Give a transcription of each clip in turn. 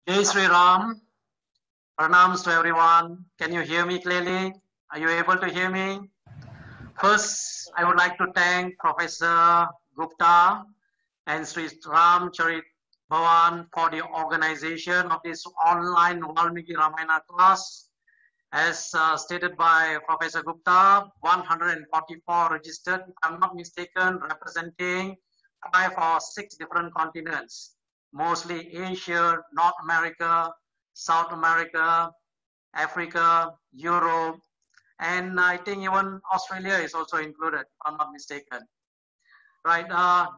Jai Sri Ram. Pranams to everyone. Can you hear me clearly? Are you able to hear me? First, I would like to thank Professor Gupta and Sri Ram Charit Bhavan for the organization of this online Valmiki Ramayana class. As stated by Professor Gupta, 144 registered, if I'm not mistaken, representing 5 or 6 different continents, mostly Asia, North America, South America, Africa, Europe, and I think even Australia is also included, if I'm not mistaken. Right,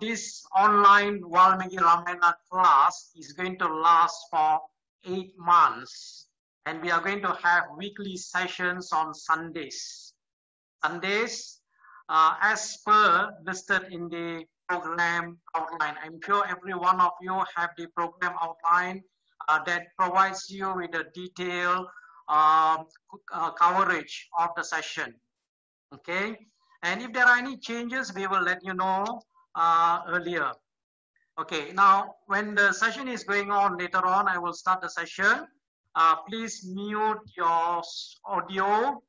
this online Valmiki Ramayana class is going to last for 8 months, and we are going to have weekly sessions on Sundays. Sundays, as per listed in the program outline. I'm sure every one of you have the program outline that provides you with a detailed coverage of the session. Okay, and if there are any changes, we will let you know earlier. Okay, now when the session is going on later on, I will start the session. Please mute your audio.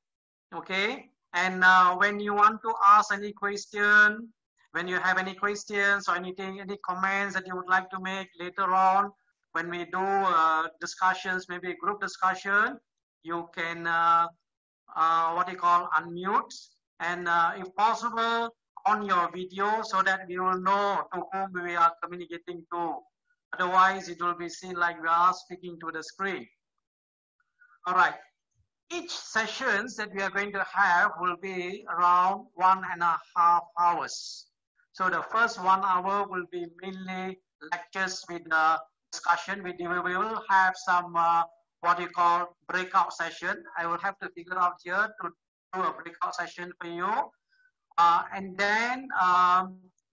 Okay, and when you want to ask any question, when you have any questions or anything, any comments that you would like to make later on, when we do discussions, maybe group discussion, you can what you call unmute, and if possible on your video, so that we will know to whom we are communicating to. Otherwise, it will be seen like we are speaking to the screen. All right. Each sessions that we are going to have will be around 1.5 hours. So the first 1 hour will be mainly lectures with discussion. We will have some what you call breakout session. I will have to figure out here to do a breakout session for you. And then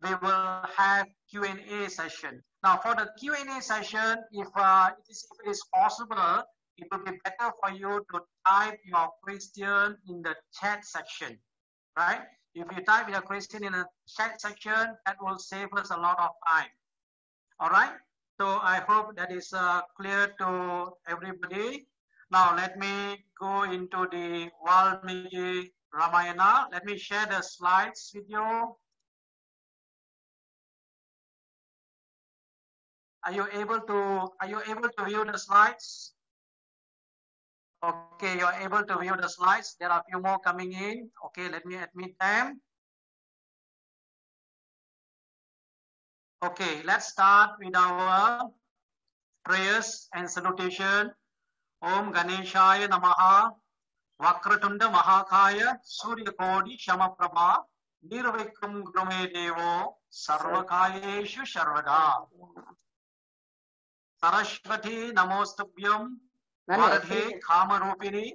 we will have Q&A session. Now for the Q&A session, if it is possible, it will be better for you to type your question in the chat section, right? If you type your question in the chat section, that will save us a lot of time. All right? So I hope that is clear to everybody. Now let me go into the Valmiki Ramayana. Let me share the slides with you. Are you able to view the slides? Okay, you're able to view the slides. There are a few more coming in. Okay, let me admit them. Okay, let's start with our prayers and salutation. Om Ganeshaya Namaha, Vakratunda Mahakaya, Surya Kodi Shamaprabha, Nirvikram Grume Devo, Sarvakayeshu Sharvada. Saraswati Namostubhyam, Varadhe Kamarupini,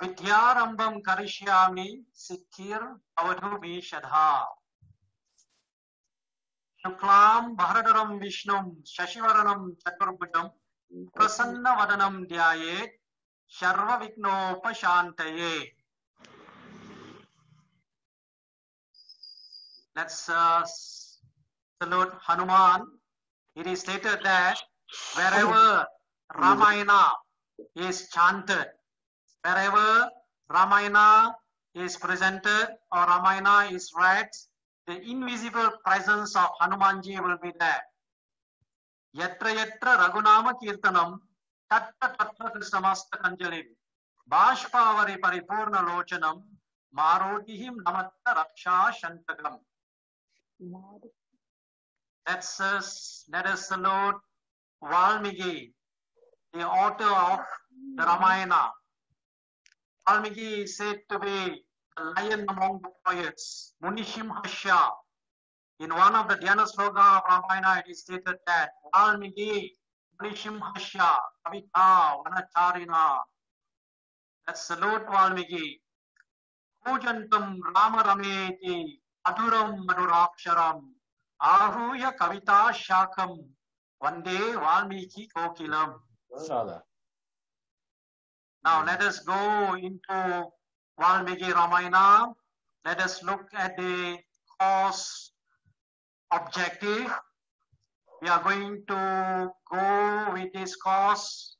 Vidyarambam Karishyami, Siddhir Avadhu Shadha. Shuklam Bharadaram Vishnum, Shashivaranam Chaturbhujam, Prasanna Vadanam Dhyayet, Sharva Vigno Pashantaye. Let's salute Hanuman. It is stated that wherever Ramayana is chanted, wherever Ramayana is presented or Ramayana is read, the invisible presence of Hanumanji will be there. Yatra yatra Raghunama Kirtanam, tatta tatta Krishnamasta Kanjalim, Bashpavari Paripurna Lochanam, Marotihim Namatta Raksha Shantagam. Let us salute Valmiki, the author of the Ramayana. Valmiki is said to be the lion among the poets, Munishimhasya. In one of the Dhyana sloka of Ramayana, it is stated that Valmiki, Munishimhasya, Kavita, Vanacharina. Let's salute Valmiki. Pujantam Rama Rameti, Aduram Maduraksharam, Ahuya Kavita Shakam, Vande Valmiki Kokilam. Now let us go into Valmiki Ramayana. Let us look at the course objective. We are going to go with this course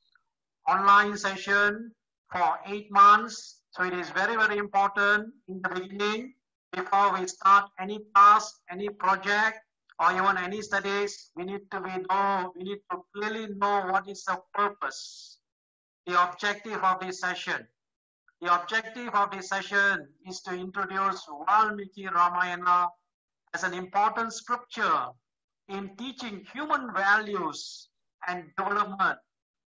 online session for 8 months. So it is very, very important in the beginning, before we start any task, any project, or even any studies, we need to clearly know what is the purpose, the objective of this session. The objective of this session is to introduce Valmiki Ramayana as an important scripture in teaching human values and development,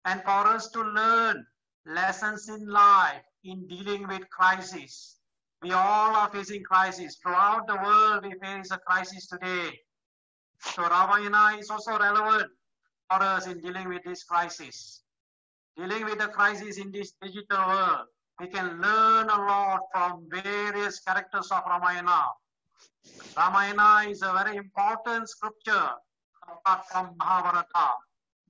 and for us to learn lessons in life in dealing with crisis. We all are facing crisis. Throughout the world, we face a crisis today. So Ramayana is also relevant for us in dealing with this crisis. Dealing with the crisis in this digital world, we can learn a lot from various characters of Ramayana. Ramayana is a very important scripture apart from Mahabharata.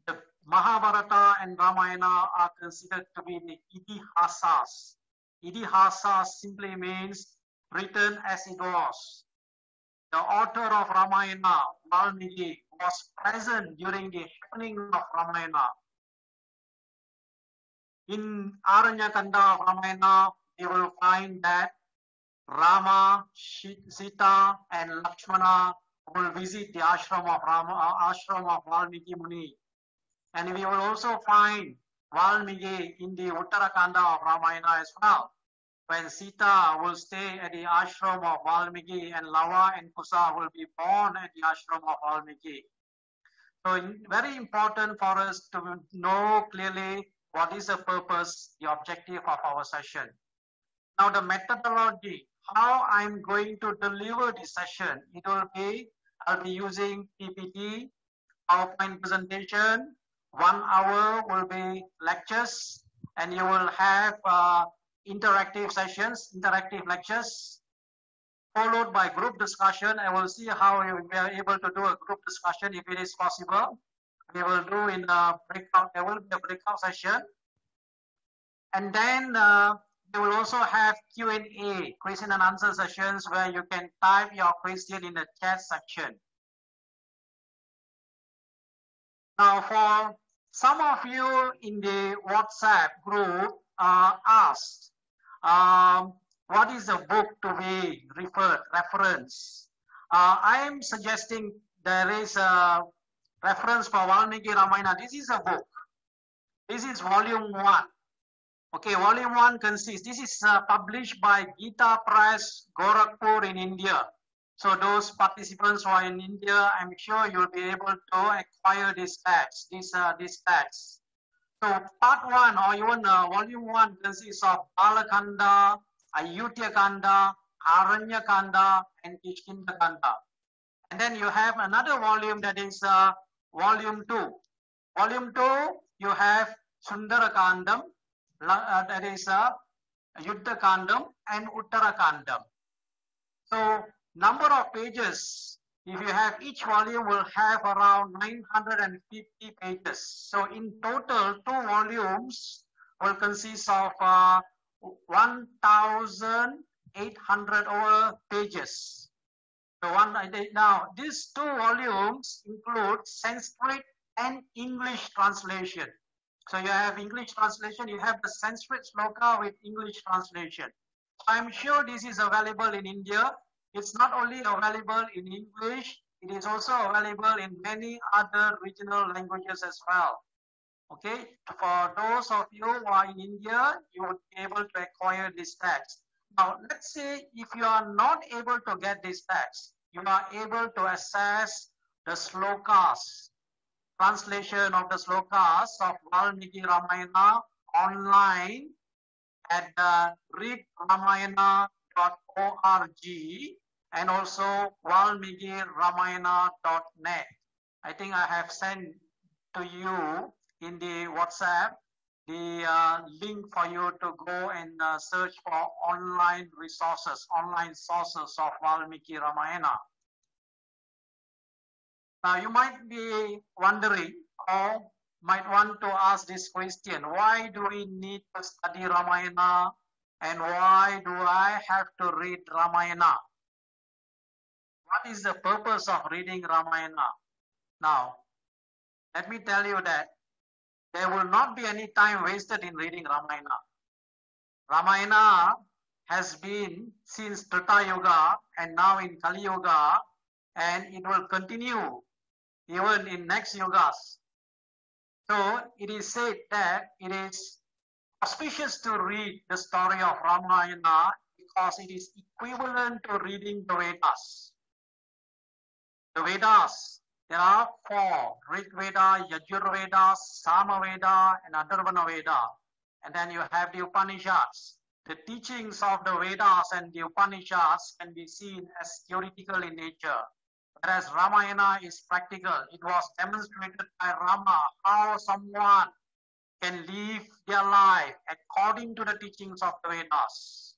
The Mahabharata and Ramayana are considered to be the idihasas. Idihasas simply means written as it was. The author of Ramayana, Valmiki, was present during the happening of Ramayana. In Aranyakanda of Ramayana, you will find that Rama, Sita, and Lakshmana will visit the ashram of Valmiki Muni. And we will also find Valmiki in the Uttarakanda of Ramayana as well, when Sita will stay at the ashram of Valmiki and Lava and Kusa will be born at the ashram of Valmiki. So very important for us to know clearly what is the purpose, the objective of our session. Now the methodology, how I'm going to deliver this session, I'll be using PPT, PowerPoint presentation. 1 hour will be lectures, and you will have interactive sessions, interactive lectures, followed by group discussion. I will see how we are able to do a group discussion if it is possible. We will do in a breakout, there will be a breakout session. And then we will also have Q&A, question and answer sessions, where you can type your question in the chat section. Now for some of you in the WhatsApp group asked, what is the book to be reference? I am suggesting there is a reference for Valmiki Ramayana. This is a book. This is volume 1. Okay, volume 1 consists, this is published by Gita Press, Gorakhpur in India. So those participants who are in India, I'm sure you'll be able to acquire these texts, these texts. So part 1 or even volume 1 consists of Balakanda, Ayutthaya Kanda, Aranya Kanda, and Kishkinda Kanda. And then you have another volume that is volume 2. Volume 2, you have Sundara Kandam, that is Yuddha Kandam and Uttara Kandam. So number of pages, if you have each volume will have around 950 pages. So in total, 2 volumes will consist of 1,800 over pages. So now these 2 volumes include Sanskrit and English translation. So you have English translation, you have the Sanskrit sloka with English translation. So I'm sure this is available in India. It's not only available in English, it is also available in many other regional languages as well. Okay, for those of you who are in India, you would be able to acquire this text. Now, let's say if you are not able to get this text, you are able to access the slokas, translation of the slokas of Valmiki Ramayana online at readramayana.org and also valmikiramayana.net. I think I have sent to you in the WhatsApp the link for you to go and search for online resources, online sources of Valmiki Ramayana. Now you might be wondering or might want to ask this question, why do we need to study Ramayana and why do I have to read Ramayana? What is the purpose of reading Ramayana? Now, let me tell you that there will not be any time wasted in reading Ramayana. Ramayana has been since Treta Yuga and now in Kali Yuga, and it will continue even in next yugas. So it is said that it is auspicious to read the story of Ramayana because it is equivalent to reading the Vedas. The Vedas, there are four: Rig Veda, Yajur Veda, Sama Veda, and Atharvana Veda. And then you have the Upanishads. The teachings of the Vedas and the Upanishads can be seen as theoretical in nature, whereas Ramayana is practical. It was demonstrated by Rama how someone can live their life according to the teachings of the Vedas.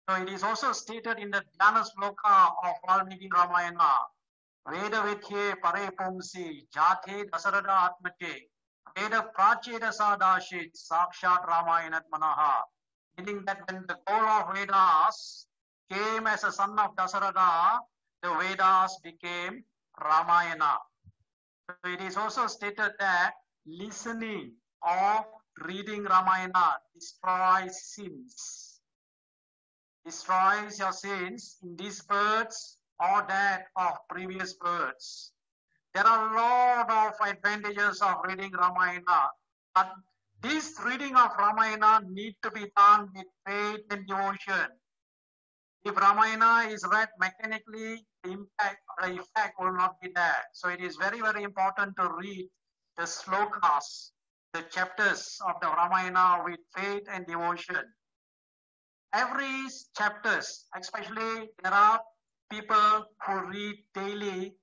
So it is also stated in the Dhyana Sloka of Valmiki Ramayana, Veda Vidhye Pare Pumsi Jate Dasarada Atmate Veda Pracheda Sadashit Sakshat Ramayanat Manaha, meaning that when the goal of Vedas came as a son of Dasarada, the Vedas became Ramayana. So it is also stated that listening or reading Ramayana destroys sins. Destroys your sins in these births or that of previous births. There are a lot of advantages of reading Ramayana, but this reading of Ramayana need to be done with faith and devotion. If Ramayana is read mechanically, the effect will not be there. So it is very, very important to read the slokas, the chapters of the Ramayana with faith and devotion. Every chapters, especially there are people who read daily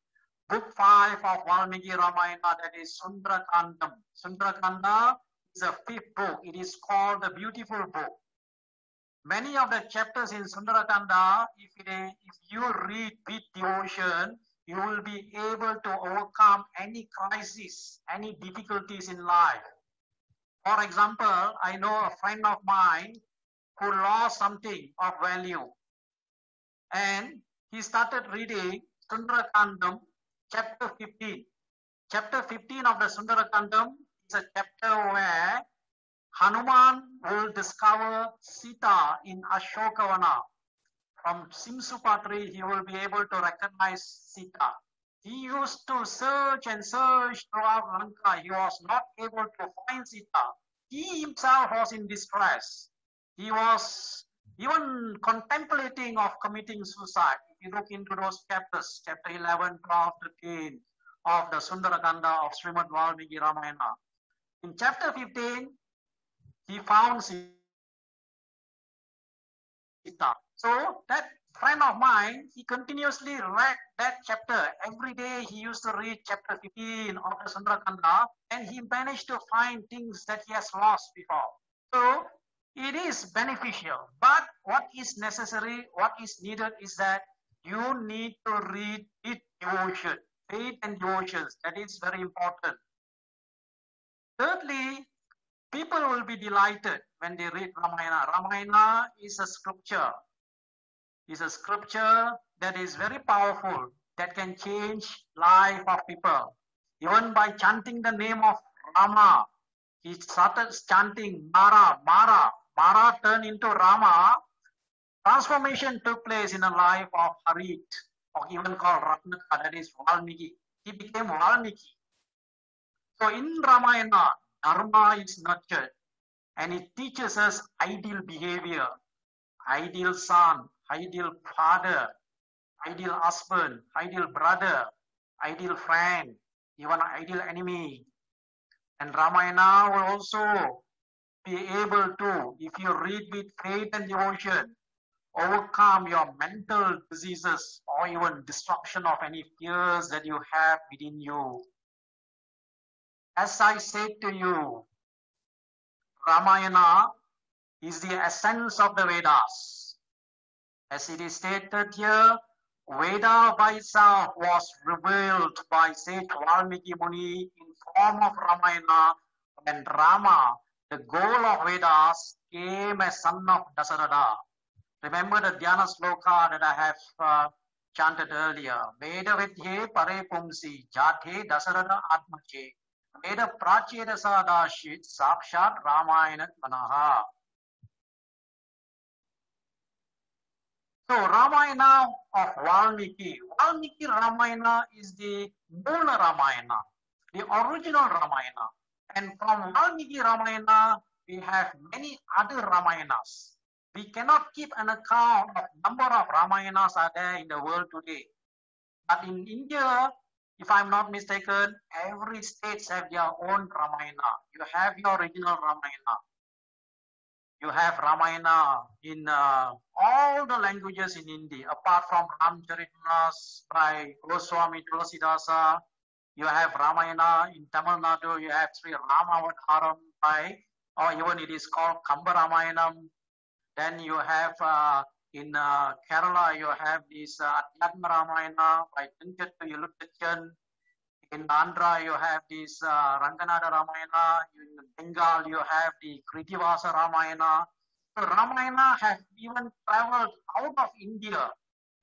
book 5 of Valmiki Ramayana, that is Sundarakandam. Sundarakanda is a 5th book. It is called the beautiful book. Many of the chapters in Sundarakanda, if you read with devotion, you will be able to overcome any crisis, any difficulties in life. For example, I know a friend of mine who lost something of value, and he started reading Sundarakandam, chapter 15. Chapter 15 of the Sundarakandam is a chapter where Hanuman will discover Sita in Ashokavana. From Simsupatri, he will be able to recognize Sita. He used to search and search throughout Lanka. He was not able to find Sita. He himself was in distress. He was even contemplating of committing suicide. If you look into those chapters, chapter 11, 12, 13 of the Sundarakanda of Srimad Valmiki Ramayana. In chapter 15, he found Sita. So that friend of mine, he continuously read that chapter. Every day he used to read chapter 15 of the Sundarakanda, and he managed to find things that he has lost before. So it is beneficial, but what is necessary, what is needed is that you need to read with devotion, faith and devotions. That is very important. Thirdly, people will be delighted when they read Ramayana. Ramayana is a scripture. It's a scripture that is very powerful, that can change life of people. Even by chanting the name of Rama, he started chanting Mara, Mara. Mara turned into Rama. Transformation took place in the life of Harit, or even called Ratnaka, that is Valmiki. He became Valmiki. So in Ramayana, Dharma is nurtured, and it teaches us ideal behavior, ideal son, ideal father, ideal husband, ideal brother, ideal friend, even ideal enemy. And Ramayana will also be able to, if you read with faith and devotion, overcome your mental diseases or even destruction of any fears that you have within you. As I said to you, Ramayana is the essence of the Vedas. As it is stated here, Veda by itself was revealed by sage Valmiki Muni in form of Ramayana, and Rama, the goal of Vedas, came as son of Dasarada. Remember the Dhyana Sloka that I have chanted earlier. Veda Vidhye Pare Pumsi Jate Dasarada Atmache Veda Pracheta Sadashit Sakshat Ramayana Manaha. So Ramayana of Valmiki. Valmiki Ramayana is the Mool Ramayana, the original Ramayana. And from Valmiki Ramayana, we have many other Ramayanas. We cannot keep an account of number of Ramayanas are there in the world today. But in India, if I'm not mistaken, every state have their own Ramayana. You have your original Ramayana. You have Ramayana in all the languages in India, apart from Ramcharitmanas by Goswami Tulasidasa. You have Ramayana in Tamil Nadu. You have Sri Ramavataram by, or even it is called Kamba Ramayanam. Then you have in Kerala, you have this Adhyatma Ramayana by Tinkattu Yulutachan. In Andhra, you have this Ranganada Ramayana. In Bengal, you have the Kritivasa Ramayana. So Ramayana has even traveled out of India.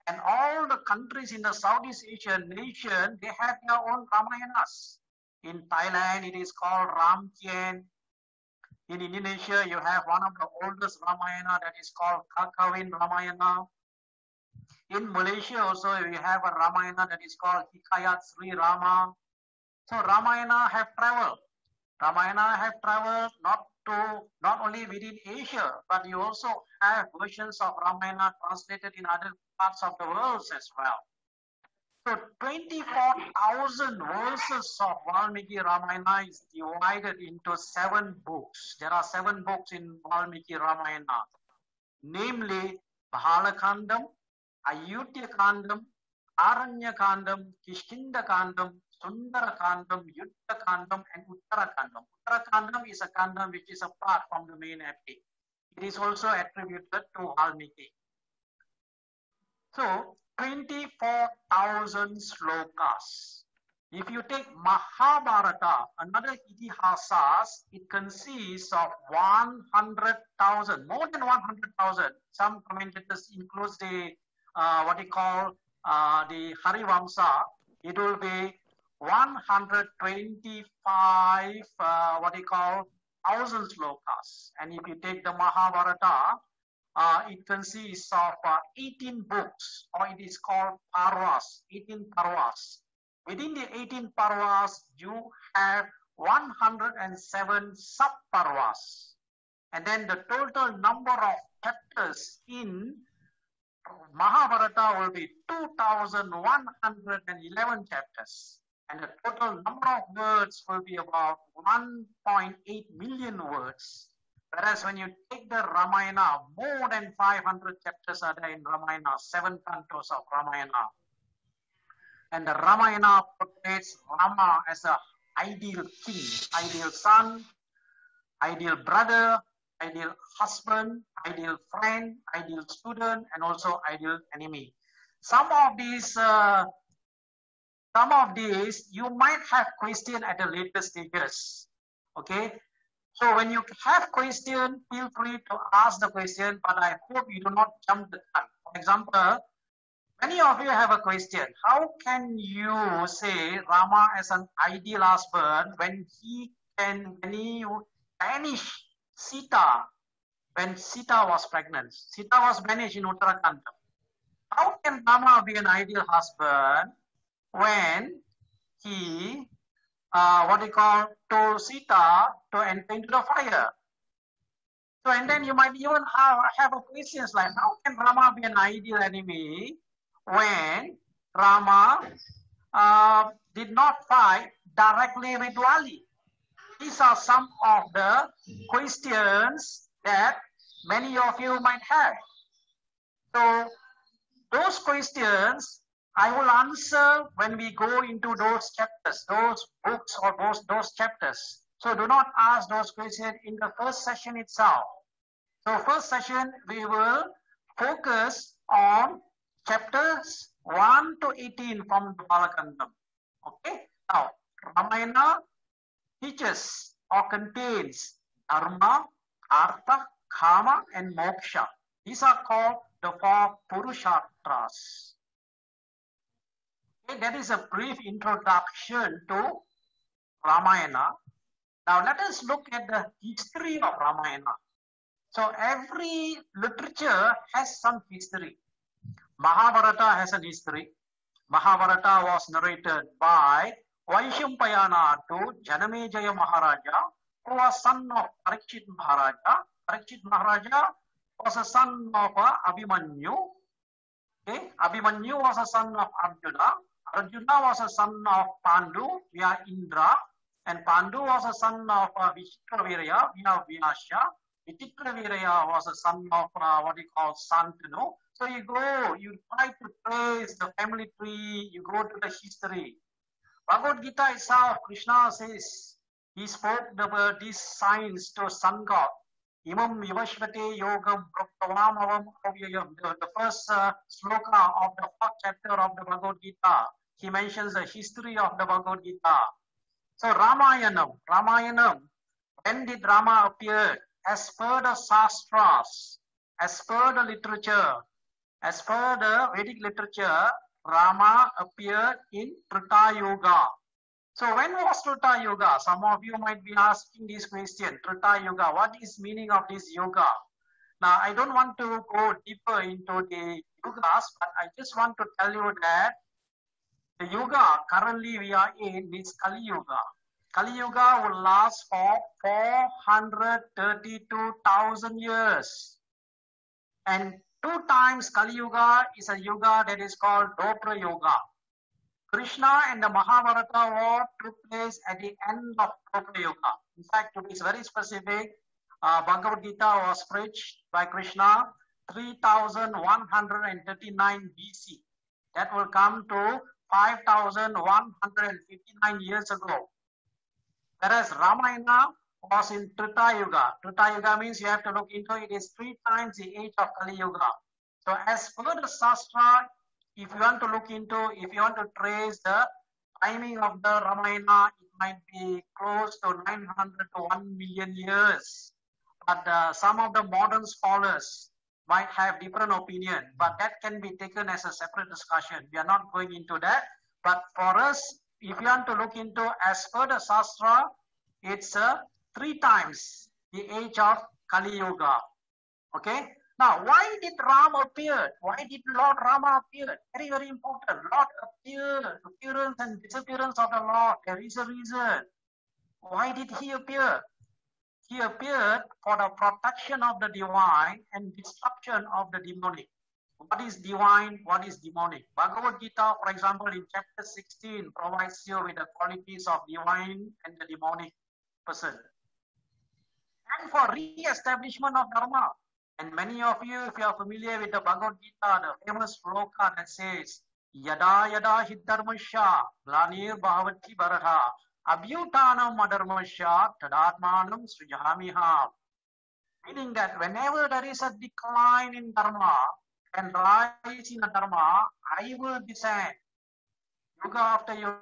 And all the countries in the Southeast Asian nation, they have their own Ramayanas. In Thailand, it is called Ramkien. In Indonesia, you have one of the oldest Ramayana that is called Kakawin Ramayana. In Malaysia also, we have a Ramayana that is called Hikayat Sri Rama. So Ramayana have traveled. Ramayana have traveled not only within Asia, but you also have versions of Ramayana translated in other parts of the world as well. So 24,000 verses of Valmiki Ramayana is divided into 7 books. There are 7 books in Valmiki Ramayana, namely Balakandam, Ayutthaya Kandam, Aranya Kandam, Kishkinda Kandam, Sundara Kandam, Yuddha Kandam, and Uttara Kandam. Uttara Kandam is a kandam which is apart from the main epic. It is also attributed to Valmiki. So 24,000 slokas. If you take Mahabharata, another Itihasas, it consists of 100,000, more than 100,000. Some commentators include the what they call the Harivamsa. It will be 125 what they call 1,000 slokas. And if you take the Mahabharata, it consists of 18 books, or it is called parvas, 18 parvas. Within the 18 parvas, you have 107 sub-parvas. And then the total number of chapters in Mahabharata will be 2,111 chapters. And the total number of words will be about 1.8 million words. Whereas when you take the Ramayana, more than 500 chapters are there in Ramayana, 7 cantos of Ramayana. And the Ramayana portrays Rama as an ideal king, ideal son, ideal brother, ideal husband, ideal friend, ideal student, and also ideal enemy. Some of these you might have question at the later stages. Okay. So when you have question, feel free to ask the question, but I hope you do not jump the gun. For example, many of you have a question. How can you say Rama as an ideal husband when he banish Sita when Sita was pregnant? Sita was banished in Uttarakhand. How can Rama be an ideal husband when he told Sita to enter into the fire? So, and then you might even have a questions like, how can Rama be an ideal enemy when Rama did not fight directly with Vali? These are some of the questions that many of you might have. So those questions I will answer when we go into those chapters, those books or those chapters. So do not ask those questions in the first session itself. So first session, we will focus on chapters 1 to 18 from the Balakandam. Okay. Now, Ramayana teaches or contains Dharma, Artha, Kama, and Moksha. These are called the 4 Purusharthas. Okay, that is a brief introduction to Ramayana. Now let us look at the history of Ramayana. So every literature has some history. Mahabharata has an history. Mahabharata was narrated by Vaishampayana to Janamejaya Maharaja, who was son of Parikshit Maharaja. Parikshit Maharaja was a son of Abhimanyu. Okay? Abhimanyu was a son of Arjuna. Arjuna was a son of Pandu via Indra. And Pandu was a son of Vichitravirya via Vinasha. Vichitravirya was a son of what we call Santanu. So you go, you try to trace the family tree, you go to the history. Bhagavad Gita itself, Krishna says, he spoke these signs to sun god. Imam Vivashvate Yogam Proktavam Avyayam. The first sloka of the fourth chapter of the Bhagavad Gita, he mentions the history of the Bhagavad Gita. So Ramayanam, when did Rama appear? As per the Shastras, as per the literature, as per the Vedic literature, Rama appeared in Treta Yuga. So when was Treta Yuga? Some of you might be asking this question, Treta Yuga, what is meaning of this Yuga? Now, I don't want to go deeper into the Yugas, but I just want to tell you that the Yuga currently we are in is Kali Yuga. Kali Yuga will last for 432,000 years. And 2 times Kali Yuga is a Yuga that is called Dwapara Yuga. Krishna and the Mahabharata war took place at the end of Dwapara Yuga. In fact, to be very specific, Bhagavad Gita was preached by Krishna 3139 BC. That will come to 5159 years ago. Whereas Ramayana was in Treta Yuga. Treta Yuga means you have to look into it is 3 times the age of Kali Yuga. So as per the Shastra, if you want to look into, if you want to trace the timing of the Ramayana, it might be close to 900 to 1 million years. But some of the modern scholars might have different opinion, but that can be taken as a separate discussion. We are not going into that. But for us, if you want to look into as per the Shastra, it's 3 times the age of Kali Yuga. Okay. Now, why did Ram appear? Why did Lord Rama appear? Very, very important. Lord appeared. Appearance and disappearance of the Lord. There is a reason. Why did he appear? He appeared for the protection of the divine and destruction of the demonic. What is divine? What is demonic? Bhagavad Gita, for example, in chapter 16, provides you with the qualities of divine and the demonic person. And for re-establishment of Dharma. And many of you, if you are familiar with the Bhagavad Gita, the famous sloka that says, Yada yada hiddharmasya, glanir bhavati bharatha, abhyutanam adharmasya, tadatmanam srijamiham. Meaning that whenever there is a decline in Dharma and rise in a Dharma, I will descend. Yuga after yuga.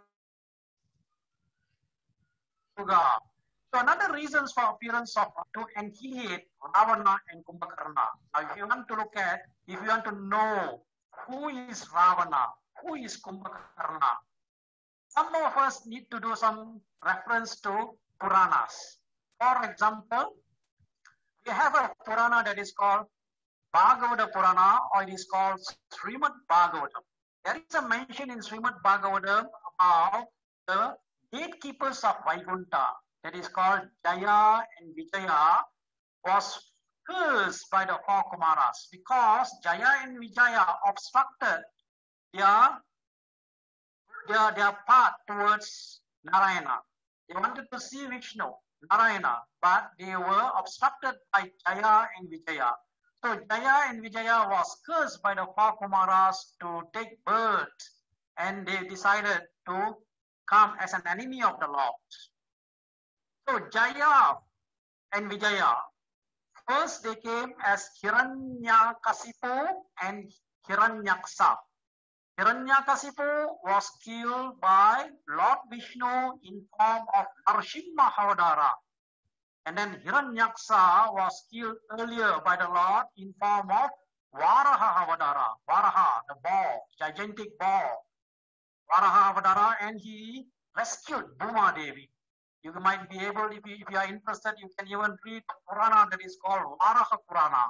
So another reasons for appearance of to annihilate Ravana and Kumbhakarna. Now if you want to look at, if you want to know who is Ravana, who is Kumbhakarna, some of us need to do some reference to Puranas. For example, we have a Purana that is called Bhagavata Purana, or it is called Srimad Bhagavatam. There is a mention in Srimad Bhagavatam about the gatekeepers of Vaikuntha, that is called Jaya and Vijaya, was cursed by the 4 Kumaras because Jaya and Vijaya obstructed their path towards Narayana. They wanted to see Vishnu, Narayana, but they were obstructed by Jaya and Vijaya. So Jaya and Vijaya was cursed by the 4 Kumaras to take birth, and they decided to come as an enemy of the Lord. So Jaya and Vijaya, first they came as Hiranyakasipu and Hiranyaksa. Hiranyakasipu was killed by Lord Vishnu in form of Narsimha Avadara. And then Hiranyaksa was killed earlier by the Lord in form of Varaha Avadara. Varaha, the ball, gigantic ball. Varaha Avadara, and he rescued Bhuma Devi. You might be able, if you are interested, you can even read the Purana that is called Varaha Purana.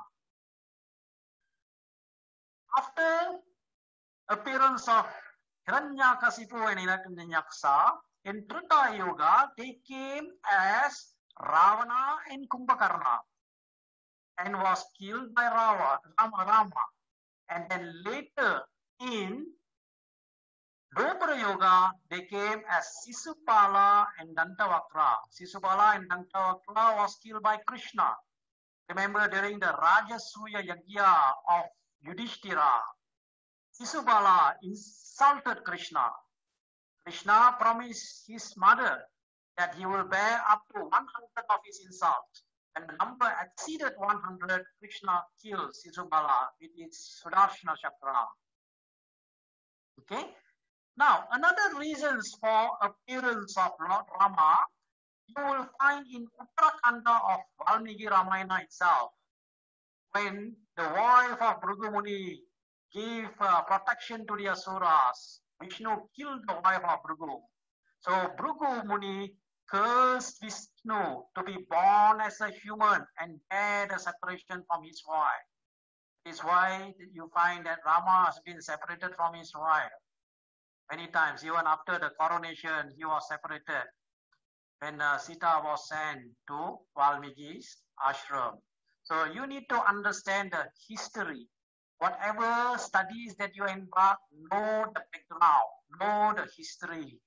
After appearance of Hiranyakasipu and Hiranyaksa, in Trita Yuga, they came as Ravana and Kumbhakarna and was killed by Rama. And then later in Dwapara Yuga, they came as Sisupala and Dantavakra. Sisupala and Dantavakra was killed by Krishna. Remember during the Rajasuya Yagya of Yudhishthira, Sisupala insulted Krishna. Krishna promised his mother that he will bear up to 100 of his insults. When the number exceeded 100, Krishna killed Sisupala with his Sudarshana Chakra. Okay? Now, another reasons for appearance of Lord Rama, you will find in Uttarakanda of Valmiki Ramayana itself. When the wife of Bhrigu Muni gave protection to the Asuras, Vishnu killed the wife of Bhrigu. So Bhrigu Muni cursed Vishnu to be born as a human and bear the separation from his wife. This is why you find that Rama has been separated from his wife. Many times, even after the coronation, he was separated. When Sita was sent to Valmiki's ashram. So you need to understand the history. Whatever studies that you embark, know the background, know the history.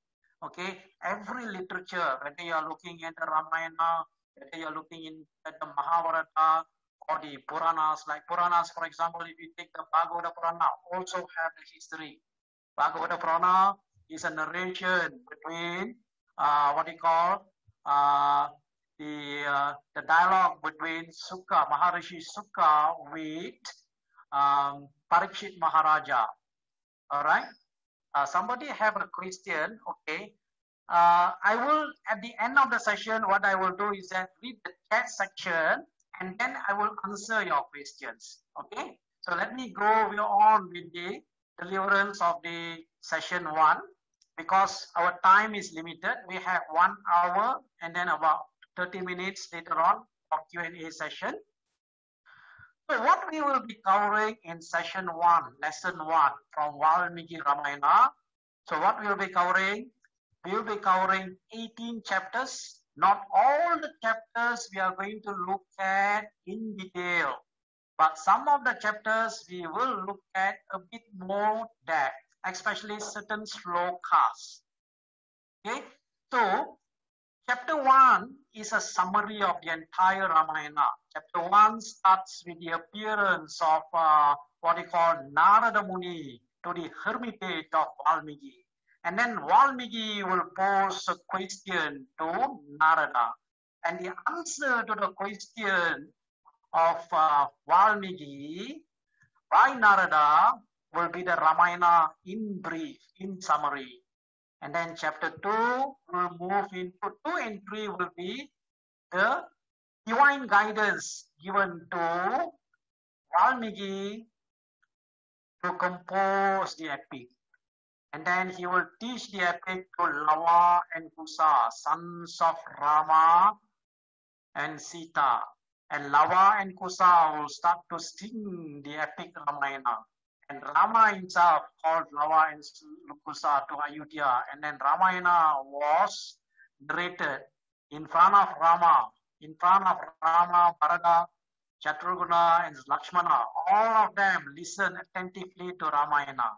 Okay, every literature, whether you are looking at the Ramayana, whether you are looking at the Mahabharata or the Puranas, like Puranas, for example, if you take the Bhagavata Purana, also have the history. Bhagavata Purana is a narration between what you call the dialogue between Sukha, Maharishi Sukha with Parikshit Maharaja. All right. Somebody have a question. Okay. I will, at the end of the session, what I will do is that read the chat section and then I will answer your questions. Okay. So let me go on with the deliverance of the session 1 because our time is limited. We have 1 hour and then about 30 minutes later on for Q&A session. So what we will be covering in session 1, lesson 1 from Valmiki Ramayana. So what we will be covering? We will be covering 18 chapters. Not all the chapters we are going to look at in detail. But some of the chapters we will look at a bit more depth, especially certain slokas. Okay, so chapter 1 is a summary of the entire Ramayana. Chapter 1 starts with the appearance of what we call Narada Muni to the hermitage of Valmiki. And then Valmiki will pose a question to Narada. And the answer to the question of Valmiki by Narada will be the Ramayana in brief, in summary. And then chapter 2 will move into 2 and 3 will be the divine guidance given to Valmiki to compose the epic. And then he will teach the epic to Lava and Kusa, sons of Rama and Sita. And Lava and Kusa will start to sing the epic Ramayana. And Rama himself called Lava and Kusa to Ayodhya. And then Ramayana was narrated in front of Rama. In front of Rama, Bharata, Shatrugna, and Lakshmana. All of them listened attentively to Ramayana.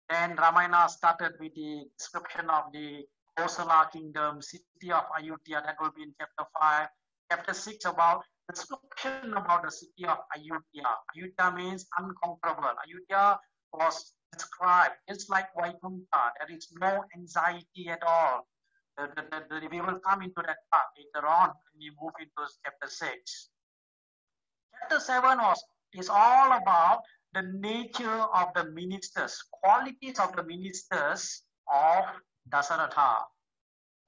Then Ramayana started with the description of the Kosala kingdom, city of Ayodhya. That will be in chapter 5. Chapter 6 about description about the city of Ayodhya. Ayodhya means unconquerable. Ayodhya was described just like Vaikuntha. There is no anxiety at all. We will come into that part later on when we move into chapter 6. Chapter 7 is all about the nature of the ministers, qualities of the ministers of Dasaratha.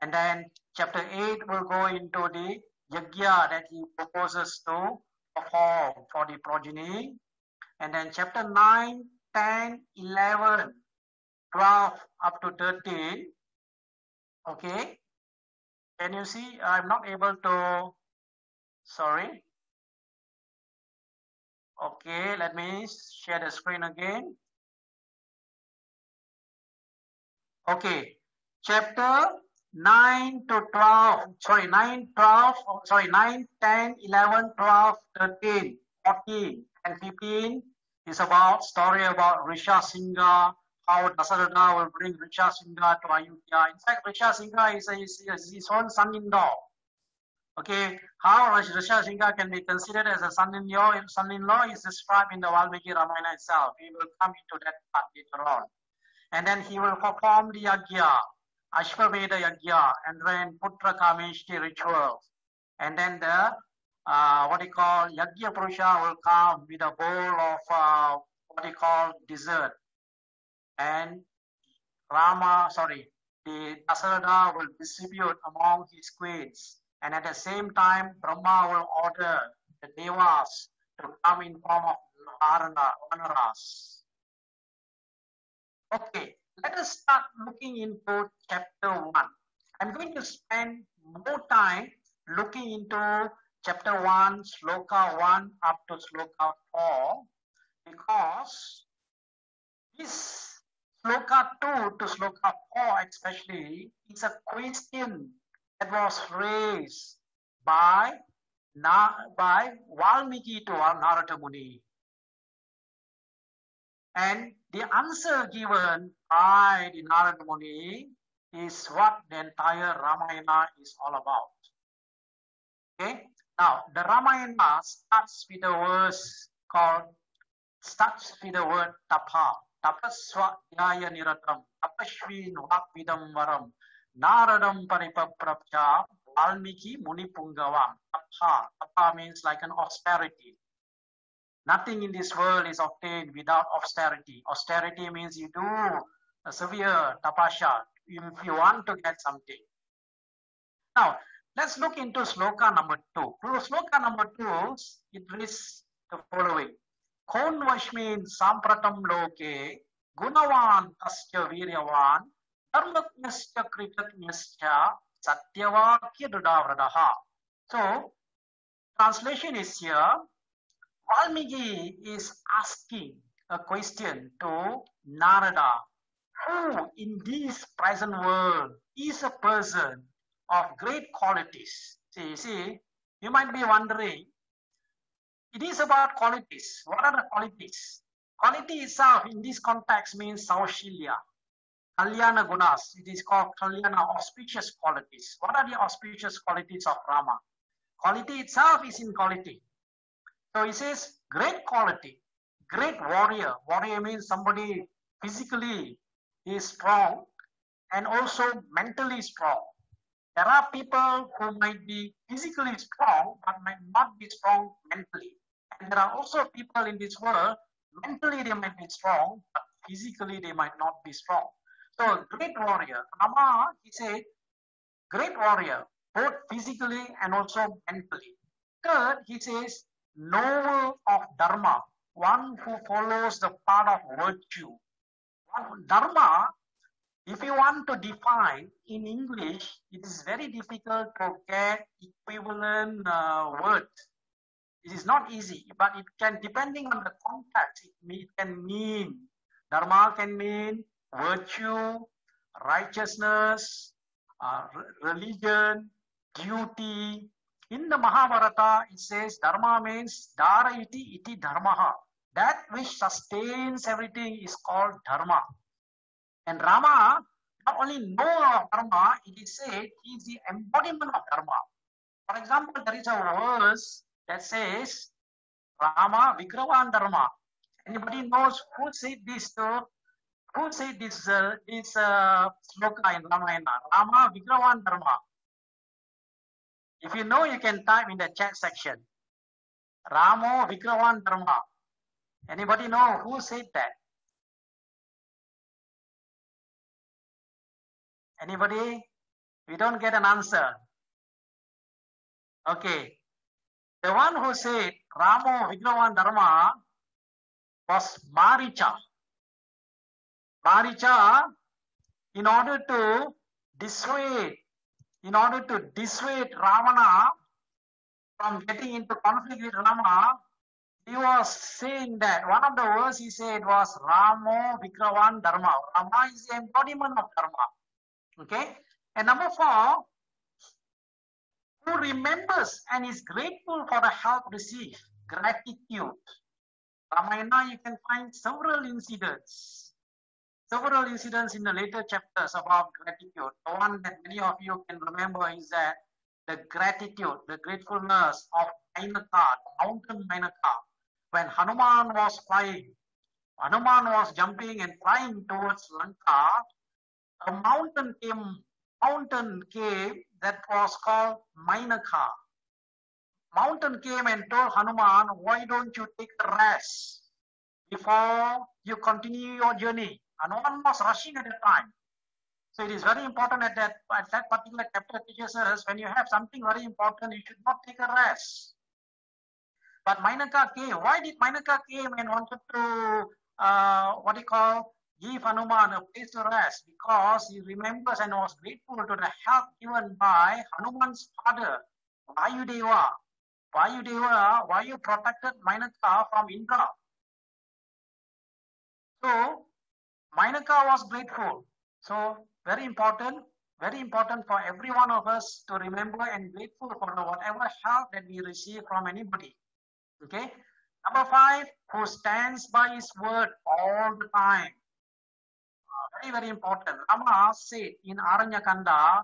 And then chapter 8 will go into the yagya that he proposes to perform for the progeny. And then chapter 9, 10, 11, 12 up to 13. Okay. Can you see? I'm not able to, sorry. Okay, let me share the screen again. Okay, chapter 9 to 12, sorry, 9, 12, sorry, 9, 10, 11, 12, 13, 14, and 15 is about story about Risha Singha, how Dasaratha will bring Risha Singha to Ayodhya. In fact, Risha Singha is his own son-in-law. Okay, how Risha Singha can be considered as a son-in-law? Son-in-law is described in the Valmiki Ramayana itself. We will come into that part later on. And then he will perform the yagya, Ashwamedha yagya, and then Putra Kameshti rituals. And then the, what you call, Yagya Purusha will come with a bowl of, what you call, dessert. And the Dasaratha will distribute among his queens. And at the same time, Brahma will order the Devas to come in form of Vanaras. Okay, let us start looking into chapter 1. I'm going to spend more time looking into chapter 1, sloka 1 up to sloka 4, because this sloka 2 to sloka 4 especially is a question that was raised by Valmiki to Narada Muni. And the answer given by the Narada Muni is what the entire Ramayana is all about. Okay? Now, the Ramayana starts with the word tapa. Tapasva yaya niratam. Tapashvin vakvidam varam. Naradam paripaprapcha. Valmiki Munipungavam. Tapa means like an austerity. Nothing in this world is obtained without austerity. Austerity means you do a severe tapasya if you want to get something. Now, let's look into sloka number 2. Sloka number 2, it reads the following. Konvashmin sampratam loke gunavan tasya viryavan dharmatnyasya kritatnyasya satyavakya dudavradaha. So, translation is here. Valmiki is asking a question to Narada, who in this present world is a person of great qualities. See, you might be wondering, it is about qualities. What are the qualities? Quality itself in this context means Saushilya, Kalyana Gunas. It is called Kalyana, auspicious qualities. What are the auspicious qualities of Rama? Quality itself is in quality. So he says, great quality, great warrior. Warrior means somebody physically is strong and also mentally strong. There are people who might be physically strong but might not be strong mentally. And there are also people in this world, mentally they might be strong, but physically they might not be strong. So great warrior. Rama, he said, great warrior, both physically and also mentally. Third, he says, noble of dharma, one who follows the path of virtue. Dharma, if you want to define in English, it is very difficult to get equivalent words. It is not easy, but it can, depending on the context, it can mean, dharma can mean virtue, righteousness, religion, duty. In the Mahabharata, it says dharma means dara iti dharmaha. That which sustains everything is called dharma. And Rama not only knows of dharma, it is said he is the embodiment of dharma. For example, there is a verse that says Rama Vigravan Dharma. Anybody knows who said this sloka in Ramayana? Rama Vigravan Dharma. If you know, you can type in the chat section. Ramo Vigravan Dharma. Anybody know who said that? Anybody? We don't get an answer. Okay. The one who said Ramo Vigravan Dharma was Maricha. Maricha, in order to dissuade in order to dissuade Ravana from getting into conflict with Rama, he was saying that one of the words he said was Ramo Vikravan Dharma. Rama is the embodiment of Dharma. Okay? And number 4, who remembers and is grateful for the help received. Gratitude. Ramayana, you can find several incidents in the later chapters about gratitude. The one that many of you can remember is that the gratitude, the gratefulness of Mainaka, the mountain Mainaka. When Hanuman was flying, Hanuman was jumping and flying towards Lanka, a mountain came that was called Mainaka. Mountain came and told Hanuman, why don't you take a rest before you continue your journey? Hanuman was rushing at the time. So it is very important at that particular chapter teaches us, when you have something very important, you should not take a rest. But Mainaka came. Why did Mainaka came and wanted to, give Hanuman a place to rest? Because he remembers and was grateful to the help given by Hanuman's father, Vayudeva. Vayudeva, Vayu protected Mainaka from Indra. So Mainaka was grateful. So very important for every one of us to remember and grateful for whatever help that we receive from anybody. Okay. Number 5, who stands by his word all the time. Very, very important. Rama said in Aranyakanda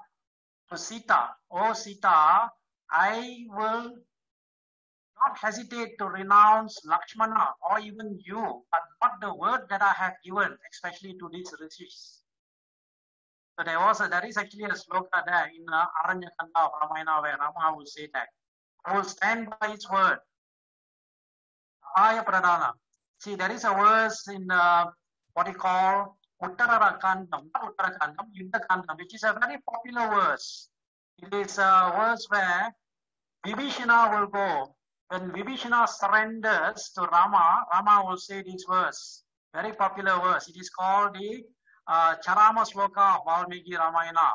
to Sita, "Oh Sita, I will not hesitate to renounce Lakshmana or even you, but not the word that I have given, especially to these rishis." So there is actually a sloka there in Aranyakanda of Ramayana where Rama will say that, "I will stand by his word." Aya Pradana. See, there is a verse in what you call Uttarakandam, not Uttarakandam, Yuddhakandam, which is a very popular verse. It is a verse where Vibhishana will go. When Vibhishana surrenders to Rama, Rama will say this verse. Very popular verse. It is called the Charama Sloka of Valmiki Ramayana.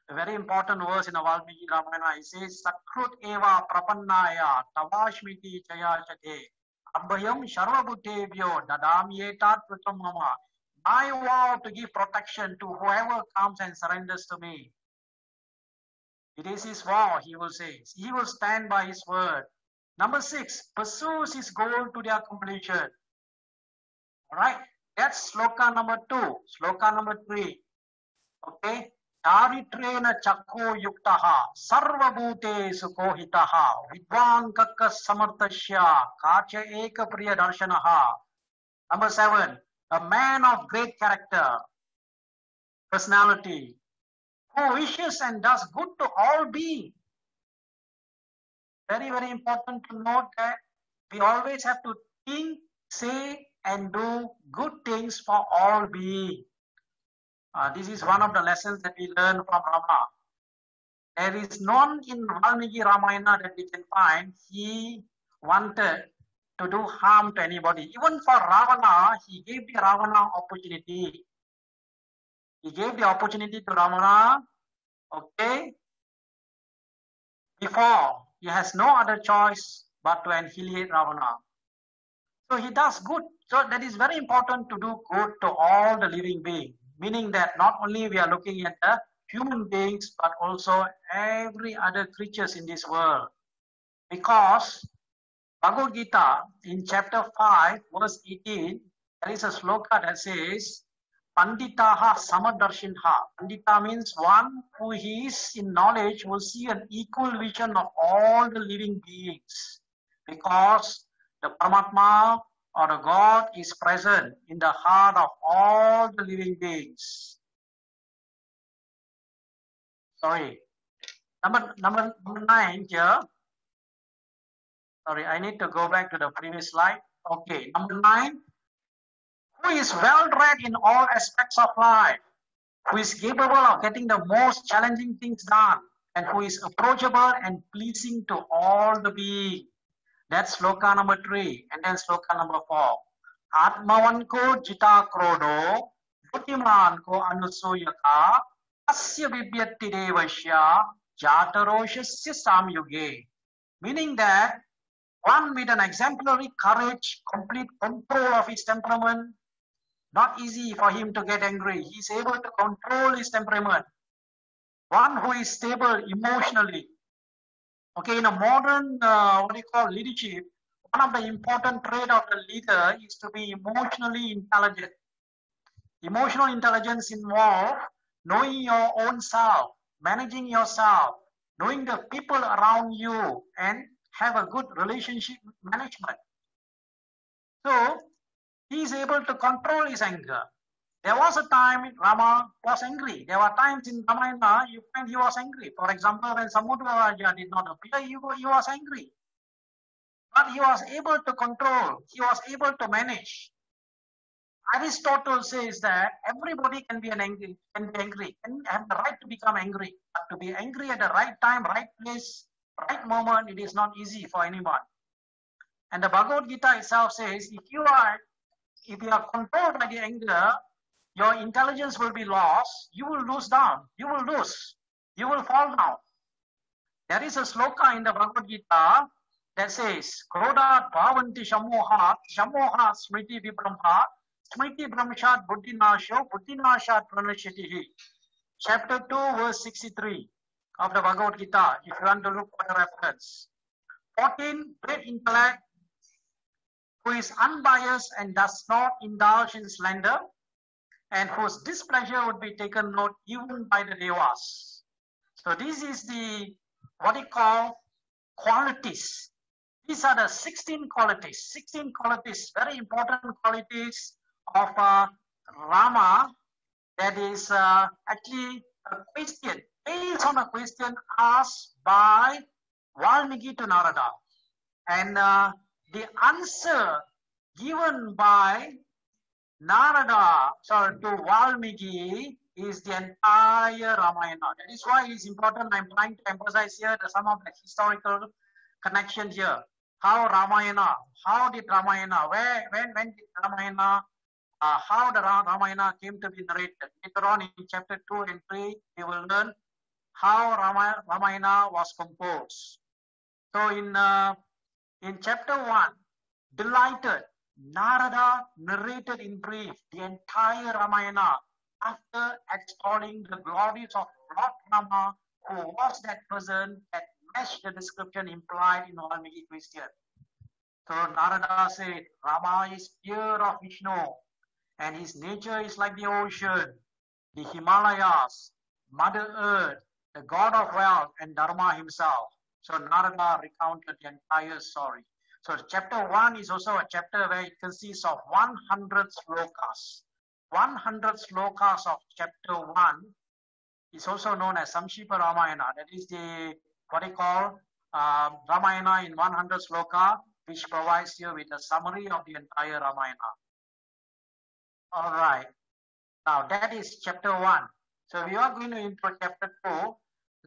A very important verse in the Valmiki Ramayana. It says, "Sakrut eva prapannaya tavashmiti jaya chate abhayam sharvabhutevyo dadamyetat pratamama." I vow to give protection to whoever comes and surrenders to me. It is his vow, he will say. He will stand by his word. Number 6, pursues his goal to their completion. Alright, that's sloka number 2. Sloka number 3. Okay. Charitrena chakko yuktaha sarvabhute sukohitaha vidvan kakka samartasya kacha eka priya darshanaha. Number 7, a man of great character, personality, who wishes and does good to all beings. Very, very important to note that we always have to think, say, and do good things for all beings. This is one of the lessons that we learn from Rama. There is none in Valmiki Ramayana that we can find he wanted to do harm to anybody. Even for Ravana, he gave the Ravana opportunity. He gave the opportunity to Ravana, okay, before he has no other choice but to annihilate Ravana. So he does good. So that is very important to do good to all the living beings. Meaning that not only we are looking at the human beings, but also every other creatures in this world. Because Bhagavad Gita in chapter 5, verse 18, there is a sloka that says, Panditaha Samadarshinha. Pandita means one who is in knowledge will see an equal vision of all the living beings. Because the Paramatma or the God is present in the heart of all the living beings. Sorry. Number 9 here. Sorry, I need to go back to the previous slide. Okay, number 9. Who is well read in all aspects of life, who is capable of getting the most challenging things done, and who is approachable and pleasing to all the beings. That's sloka number 3. And then sloka number 4. Atmavan ko jita krodo, bhutiman ko anusuyaka, Asya vibhyati devasya jataroshasya samyuge. Meaning that one with an exemplary courage, complete control of his temperament, not easy for him to get angry. He is able to control his temperament. One who is stable emotionally. Okay, in a modern, leadership, one of the important traits of the leader is to be emotionally intelligent. Emotional intelligence involves knowing your own self, managing yourself, knowing the people around you, and have a good relationship management. So, he is able to control his anger. There was a time Rama was angry. There were times in Ramayana you find he was angry. For example, when Samudra did not appear, he was angry. But he was able to control. He was able to manage. Aristotle says that everybody can be angry, can have the right to become angry. But to be angry at the right time, right place, right moment, it is not easy for anyone. And the Bhagavad Gita itself says, if you are controlled by the anger, your intelligence will be lost. You will lose down. You will lose. You will fall down. There is a sloka in the Bhagavad Gita that says, Krodhat bhavanti shamohat, shamohat smriti vibramha, smriti brahmashat buddhinasho, buddhinashat pranashitihi. Chapter 2, verse 63 of the Bhagavad Gita, if you want to look for the reference. 14, great intellect, who is unbiased and does not indulge in slander, and whose displeasure would be taken note even by the devas. So this is the, what we call qualities. These are the 16 qualities, very important qualities of Rama. That is actually a question, based on a question asked by Valmiki to Narada. And the answer given by Narada, to Valmiki is the entire Ramayana. That is why it is important. I'm trying to emphasize here some of the historical connections here. How did Ramayana, when did Ramayana, how the Ramayana came to be narrated. Later on in chapter 2 and 3, we will learn how Ramayana was composed. So in chapter 1, delighted, Narada narrated in brief the entire Ramayana after extolling the glories of Lord Rama, who was that person that matched the description implied in Valmiki question. So Narada said, Rama is pure of Vishnu, and his nature is like the ocean, the Himalayas, Mother Earth, the God of wealth, and Dharma himself. So Narada recounted the entire story. So chapter 1 is also a chapter where it consists of 100 slokas. 100 slokas of chapter 1 is also known as Samkshipa Ramayana. That is the, what they call Ramayana in 100 sloka, which provides you with a summary of the entire Ramayana. All right. Now that is chapter 1. So we are going to into chapter 2.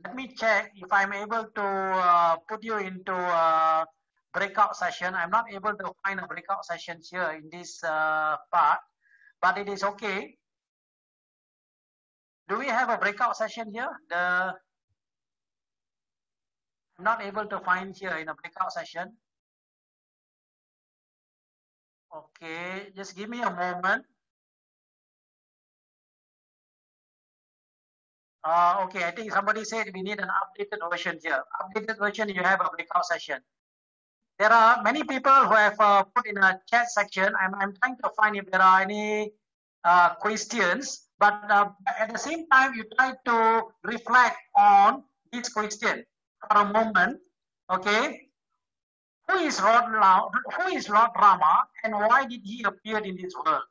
Let me check if I'm able to put you into a breakout session. I'm not able to find a breakout session here in this part, but it is okay. Do we have a breakout session here? I'm not able to find here in a breakout session. Okay, just give me a moment. Okay, I think somebody said we need an updated version here. Updated version, you have a breakout session. There are many people who have put in a chat section. I'm trying to find if there are any questions, but at the same time, you try to reflect on this question for a moment. Okay, who is Lord Rama, and why did he appear in this world?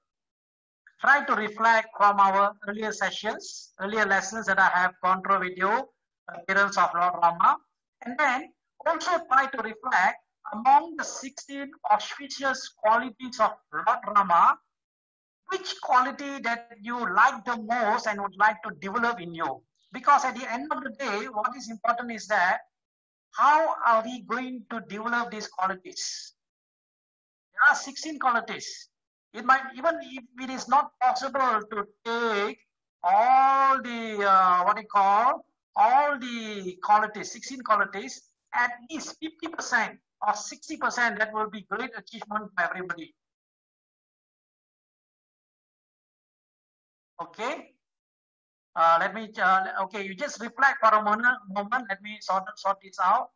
Try to reflect from our earlier sessions, earlier lessons that I have gone through with you, appearance of Lord Rama, and then also try to reflect among the 16 auspicious qualities of Lord Rama, which quality that you like the most and would like to develop in you. Because at the end of the day, what is important is that how are we going to develop these qualities? There are 16 qualities. It might, even if it is not possible to take all the, what you call, all the qualities, 16 qualities, at least 50% or 60%, that will be great achievement for everybody. Okay. Let me, okay, you just reflect for a moment. Let me sort this out.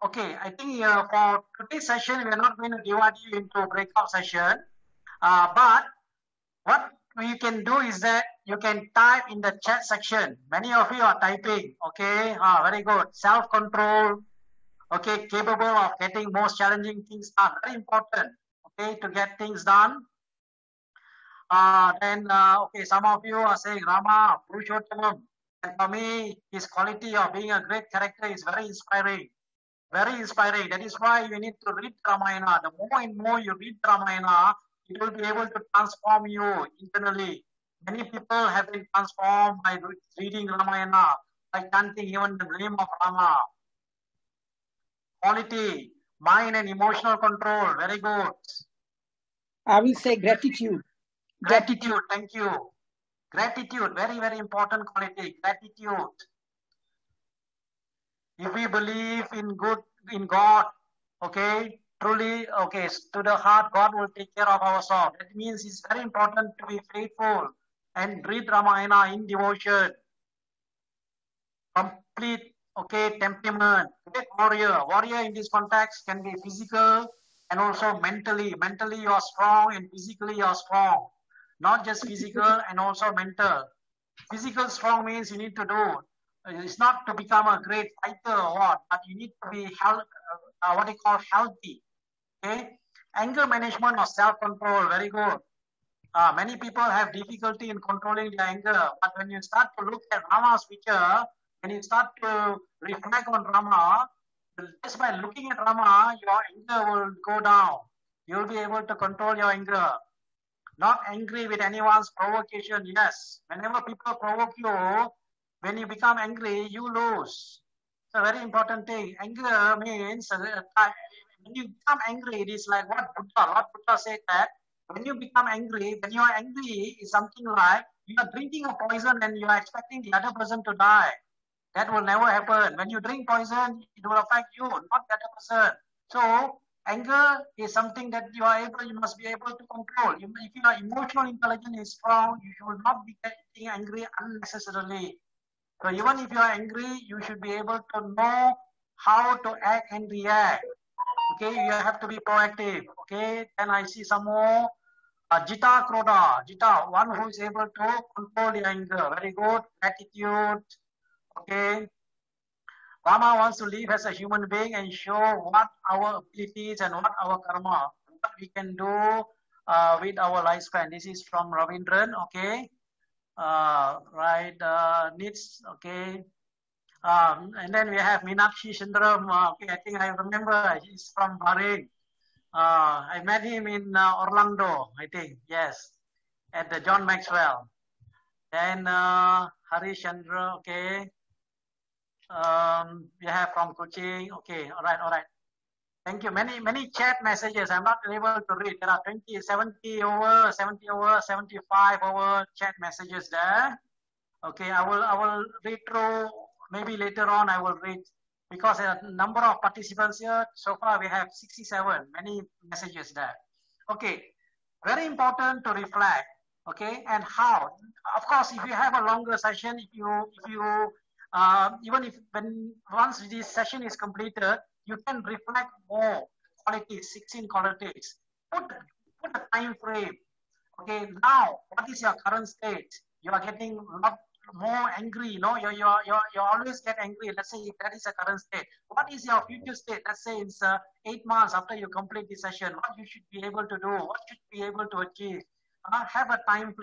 Okay, I think for today's session, we are not going to divide you into breakout session. But what we can do is that you can type in the chat section. Many of you are typing. Okay, very good. Self-control. Okay, capable of getting most challenging things done. Very important. Okay, to get things done. Okay, some of you are saying Rama, Purushottamam. And for me, his quality of being a great character is very inspiring. Very inspiring. That is why you need to read Ramayana. The more and more you read Ramayana, it will be able to transform you internally. Many people have been transformed by reading Ramayana, by chanting even the name of Rama. Quality, mind and emotional control. Very good. I will say gratitude. Gratitude, thank you. Gratitude, very, very important quality. Gratitude. If we believe in God, okay, truly, okay, to the heart, God will take care of our soul. That means it's very important to be faithful and read Ramayana in devotion. Complete, okay, temperament, great warrior. Warrior in this context can be physical and also mentally. Mentally you are strong and physically you are strong. Not just physical and also mental. Physical strong means you need to do. It's not to become a great fighter or what, but you need to be what they call healthy. Okay, anger management or self-control, very good. Many people have difficulty in controlling their anger, but when you start to look at Rama's picture, when you start to reflect on Rama, just by looking at Rama, your anger will go down. You'll be able to control your anger. Not angry with anyone's provocation. Yes, whenever people provoke you, when you become angry, you lose. It's a very important thing. Anger means, when you become angry, it is like what Lord Buddha said that when you become angry, when you are angry, is something like you are drinking a poison and you are expecting the other person to die. That will never happen. When you drink poison, it will affect you, not the other person. So anger is something that you must be able to control. If your emotional intelligence is strong, you should not be getting angry unnecessarily. So even if you are angry, you should be able to know how to act and react. Okay, you have to be proactive. Okay, then I see some more. Jita Kroda, Jita, one who is able to control the anger. Very good. Attitude. Okay. Rama wants to live as a human being and show what our abilities and what our karma, what we can do with our lifespan. This is from Ravindran. Okay. Right. Needs. Okay. And then we have Meenakshi Sundaram. Okay, I think I remember he's from Bahrain. I met him in Orlando, I think. Yes. at the John Maxwell. Then Harish Chandra, okay. We have from Kuching, okay, all right. Thank you. Many chat messages. I'm not able to read. There are 70 over, 75 over chat messages there. Okay, I will read through. Maybe later on I will read, because a number of participants here. So far we have 67. Many messages there. Okay, very important to reflect. Okay, and how? Of course, if you have a longer session, if you even if once this session is completed, you can reflect more qualities, 16 qualities. Put a time frame. Okay, now what is your current state? You are getting a lot more angry. You know, you always get angry. Let's say if that is a current state. What is your future state? Let's say it's 8 months after you complete the session. What you should be able to do? What should you be able to achieve? Have a time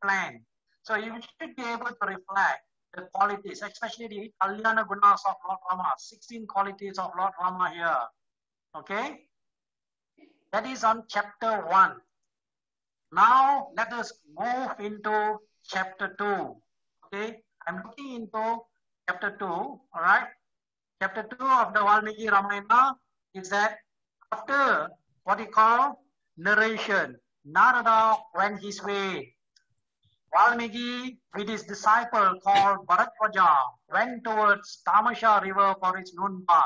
plan. So you should be able to reflect the qualities, especially the Kalyana Gunas of Lord Rama. 16 qualities of Lord Rama here. Okay, that is on chapter 1. Now let us move into chapter 2. Okay, I'm looking into chapter 2. All right, chapter 2 of the Valmiki Ramayana is that after what we call narration, Narada went his way. Valmiki with his disciple called Bharadwaja went towards Tamasha river for his noon bath.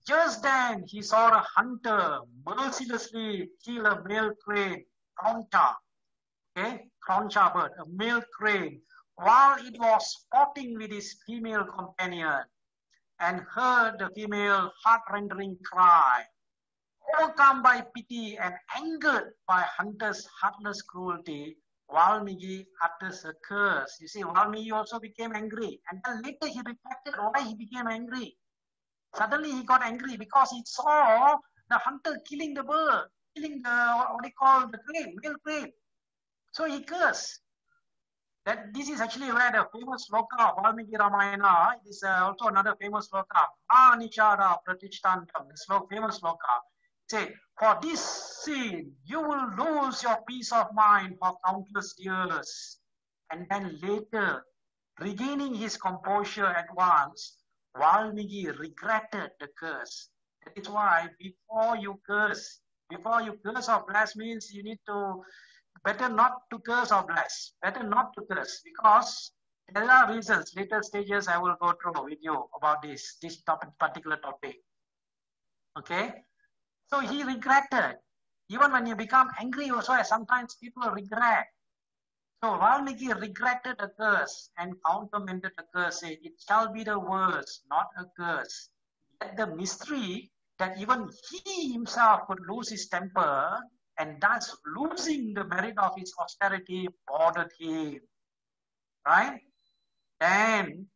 Just then he saw a hunter mercilessly kill a male crane, Kroncha, okay, Kroncha bird, a male crane, while it was sporting with his female companion, and heard the female heart-rending cry. Overcome by pity and angered by hunter's heartless cruelty, Valmiki utters a curse. You see, Valmiki also became angry, and then later he reflected why he became angry. Suddenly he got angry because he saw the hunter killing the bird, killing the, what do you call, the crane, male crane. So he cursed. That this is actually where the famous sloka of Valmiki Ramayana, it is also another famous sloka, Anichara Pratishtantam, the famous sloka. Say, for this sin, you will lose your peace of mind for countless years. And then later, regaining his composure at once, Valmiki regretted the curse. That is why before you curse or bless means you need to, better not to curse or bless. Better not to curse, because there are reasons. Later stages I will go through with you about this topic, particular topic. Okay? So he regretted. Even when you become angry also, sometimes people regret. So Valmiki regretted the curse and countermanded the curse, saying, it shall be the worst, not a curse. Yet the mystery that even he himself could lose his temper and thus losing the merit of his austerity bothered him. Right? Then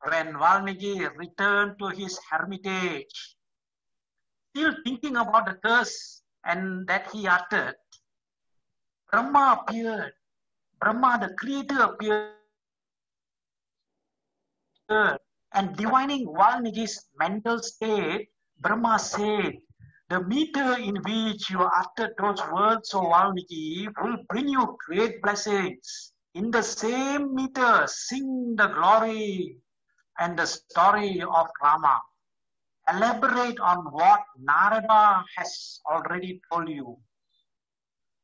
when Valmiki returned to his hermitage, still thinking about the curse and that he uttered, Brahma appeared. Brahma, the creator, appeared, and divining Valmiki's mental state, Brahma said, the meter in which you uttered those words, O Valmiki, will bring you great blessings. In the same meter, sing the glory and the story of Rama. Elaborate on what Narada has already told you.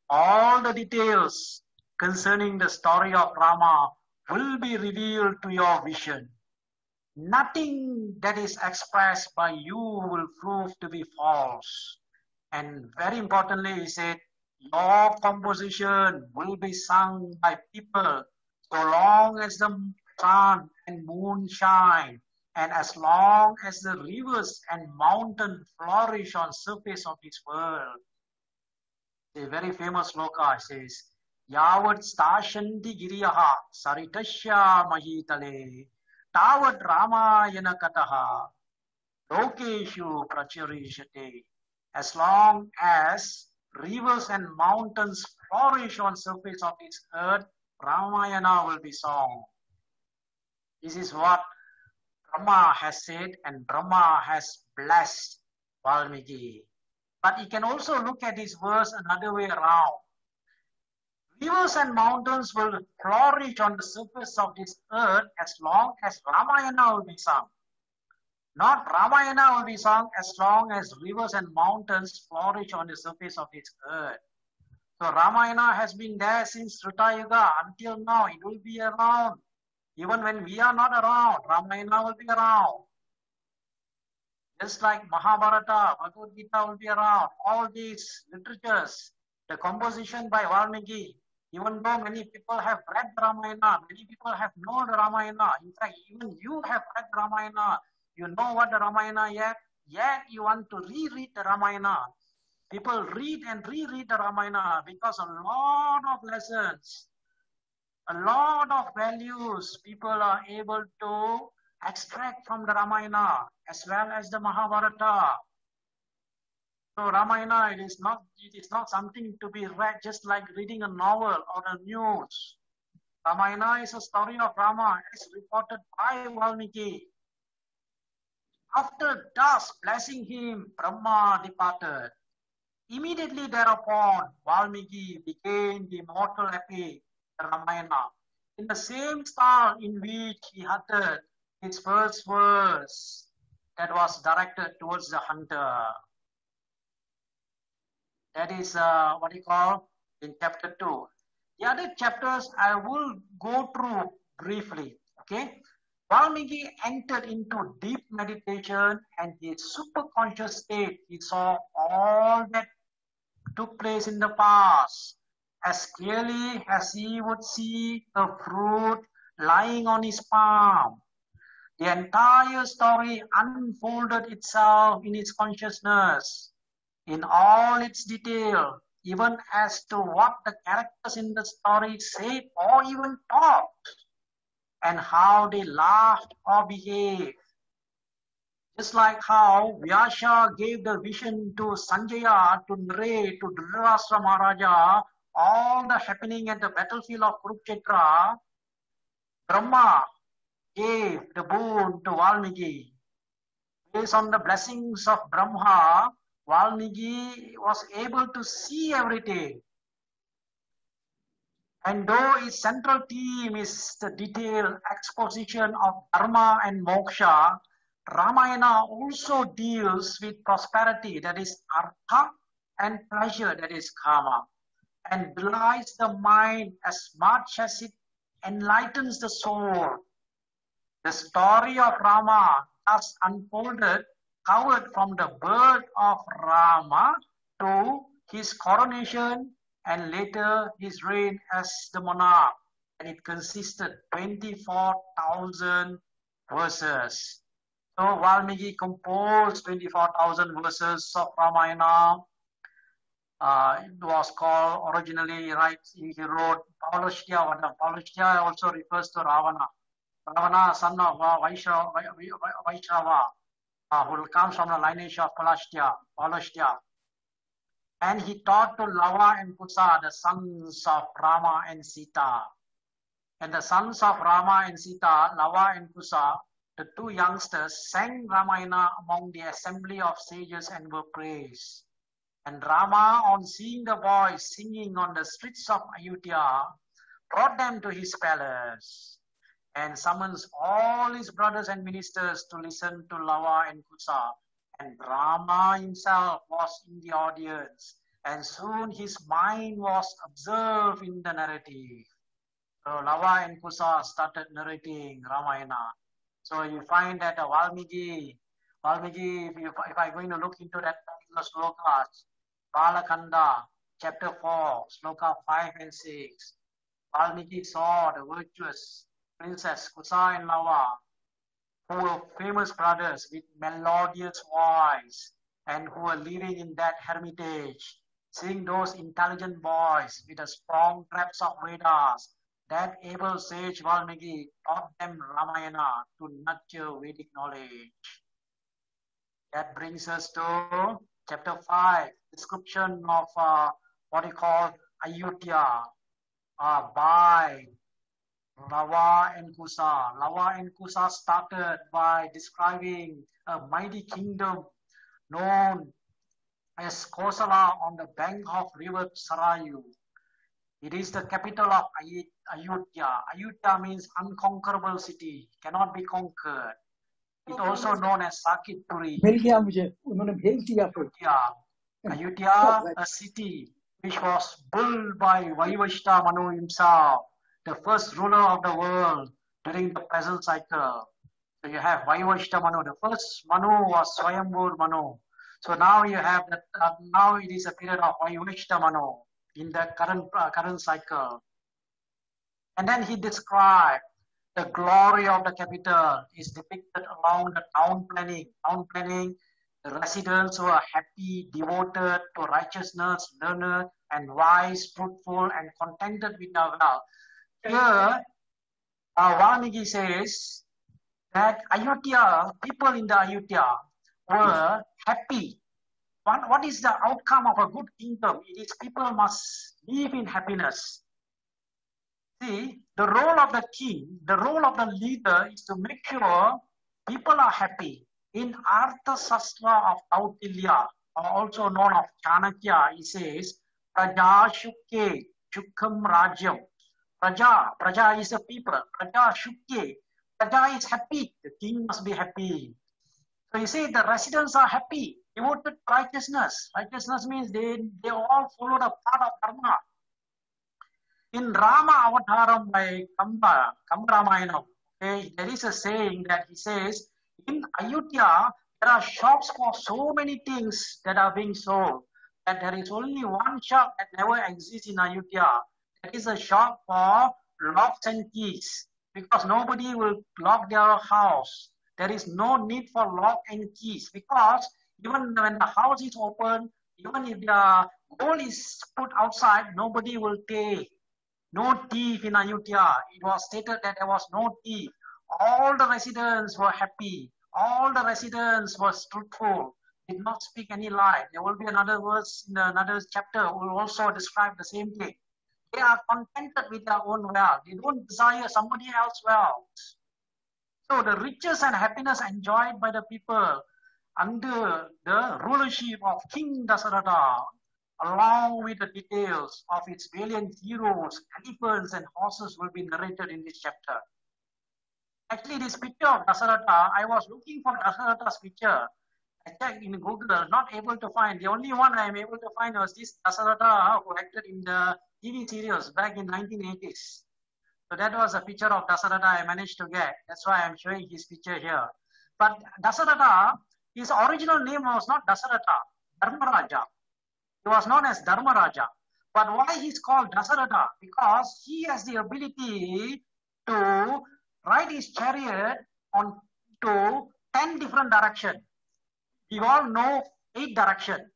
All the details concerning the story of Rama will be revealed to your vision. Nothing that is expressed by you will prove to be false. And very importantly, he said, your composition will be sung by people so long as the sun and moon shine, and as long as the rivers and mountains flourish on the surface of this world. A very famous sloka says, Yavat stashanti giriyaha saritasya mahitale Tavat Ramayana kataha lokeshu pracharishate. As long as rivers and mountains flourish on the surface of this earth, Ramayana will be sung. This is what Brahma has said, and Brahma has blessed Valmiki. But you can also look at this verse another way around. Rivers and mountains will flourish on the surface of this earth as long as Ramayana will be sung. Not Ramayana will be sung as long as rivers and mountains flourish on the surface of this earth. So Ramayana has been there since Treta Yuga until now. It will be around. Even when we are not around, Ramayana will be around. Just like Mahabharata, Bhagavad Gita will be around. All these literatures, the composition by Valmiki, even though many people have read Ramayana, many people have known Ramayana. In fact, even you have read Ramayana. You know what the Ramayana yet you want to reread the Ramayana. People read and reread the Ramayana because a lot of lessons, a lot of values people are able to extract from the Ramayana as well as the Mahabharata. So Ramayana, it is not something to be read just like reading a novel or a news. Ramayana is a story of Rama as reported by Valmiki. After thus blessing him, Brahma departed. Immediately thereupon, Valmiki began the immortal epic, the Ramayana, in the same style in which he uttered his first verse that was directed towards the hunter. That is what you call in chapter 2. The other chapters I will go through briefly. Okay. Valmiki entered into deep meditation, and his superconscious state, he saw all that took place in the past as clearly as he would see a fruit lying on his palm. The entire story unfolded itself in his consciousness in all its detail, even as to what the characters in the story said or even talked, and how they laughed or behaved. Just like how Vyasa gave the vision to Sanjaya to narrate to Dhritarashtra Maharaja all the happening at the battlefield of Kurukshetra, Brahma gave the boon to Valmiki. Based on the blessings of Brahma, Valmiki was able to see everything. And though its central theme is the detailed exposition of Dharma and Moksha, Ramayana also deals with prosperity, that is Artha, and pleasure, that is Kama, and delights the mind as much as it enlightens the soul. The story of Rama thus unfolded, covered from the birth of Rama to his coronation and later his reign as the monarch. And it consisted 24,000 verses. So Valmiki composed 24,000 verses of Ramayana. It was called originally, right? He wrote Paulashya. Paulashya also refers to Ravana. Ravana, son of Vaishrava, who comes from the lineage of Paulashya. And he taught to Lava and Kusa, the sons of Rama and Sita. And the sons of Rama and Sita, Lava and Kusa, the two youngsters, sang Ramayana among the assembly of sages and were praised. And Rama, on seeing the boys singing on the streets of Ayodhya, brought them to his palace and summons all his brothers and ministers to listen to Lava and Kusa. And Rama himself was in the audience, and soon his mind was absorbed in the narrative. So Lava and Kusa started narrating Ramayana. So you find that Valmiki, if I'm going to look into that particular slokas, Balakanda, chapter 4, sloka 5 and 6, Valmiki saw the virtuous princess Kusa and Lava, who were famous brothers with melodious voice and who were living in that hermitage, seeing those intelligent boys with the strong grasp of Vedas. That able sage Valmiki taught them Ramayana to nurture Vedic knowledge. That brings us to chapter 5, description of what we call Ayodhya by Lava and Kusa. Lava and Kusa started by describing a mighty kingdom known as Kosala on the bank of river Sarayu. It is the capital of Ayodhya. Ayodhya means unconquerable city, cannot be conquered. It also known as Sakitpuri. मिल गया मुझे, उन्होंने भेज दिया फिर. Ayodhya, a city which was built by Vaivashta Manu himself, the first ruler of the world during the present cycle. So you have Vaivashta Manu. The first Manu was Swayambhur Manu. So now you have that. Now it is a period of Vaivashta Manu in the current cycle. And then he described the glory of the capital is depicted along the town planning. Town planning, the residents who are happy, devoted to righteousness, learned, and wise, fruitful, and contented with their wealth. Here, Valmiki says that Ayodhya, people in the Ayodhya were happy. What is the outcome of a good kingdom? It is people must live in happiness. See, the role of the king, the role of the leader is to make sure people are happy. In Artha Sastra of Kautilya, also known as Chanakya, he says, Praja Shukke, Shukkam Rajyam. Praja is a people. Praja Shukke, Praja is happy. The king must be happy. So you see, the residents are happy, devoted to righteousness. Righteousness means they all follow the path of dharma. In Rama Avataram by Kamba Ramayana, okay, there is a saying that he says, in Ayodhya, there are shops for so many things that are being sold, that there is only one shop that never exists in Ayodhya. That is a shop for locks and keys, because nobody will lock their house. There is no need for lock and keys, because even when the house is open, even if the gold is put outside, nobody will take. No thief in Ayodhya. It was stated that there was no thief. All the residents were happy. All the residents were truthful. Did not speak any lie. There will be another verse in another chapter who will also describe the same thing. They are contented with their own wealth. They don't desire somebody else's wealth. So the riches and happiness enjoyed by the people under the rulership of King Dasaratha, along with the details of its valiant heroes, elephants, and horses will be narrated in this chapter. Actually, this picture of Dasaratha, I was looking for Dasaratha's picture. I checked in Google, not able to find. The only one I am able to find was this Dasaratha who acted in the TV series back in 1980s. So that was a picture of Dasaratha I managed to get. That's why I'm showing his picture here. But Dasaratha, his original name was not Dasaratha, Dharmaraja. He was known as Dharmaraja. But why he's called Dasaratha? Because he has the ability to ride his chariot on to 10 different directions. We all know 8 directions.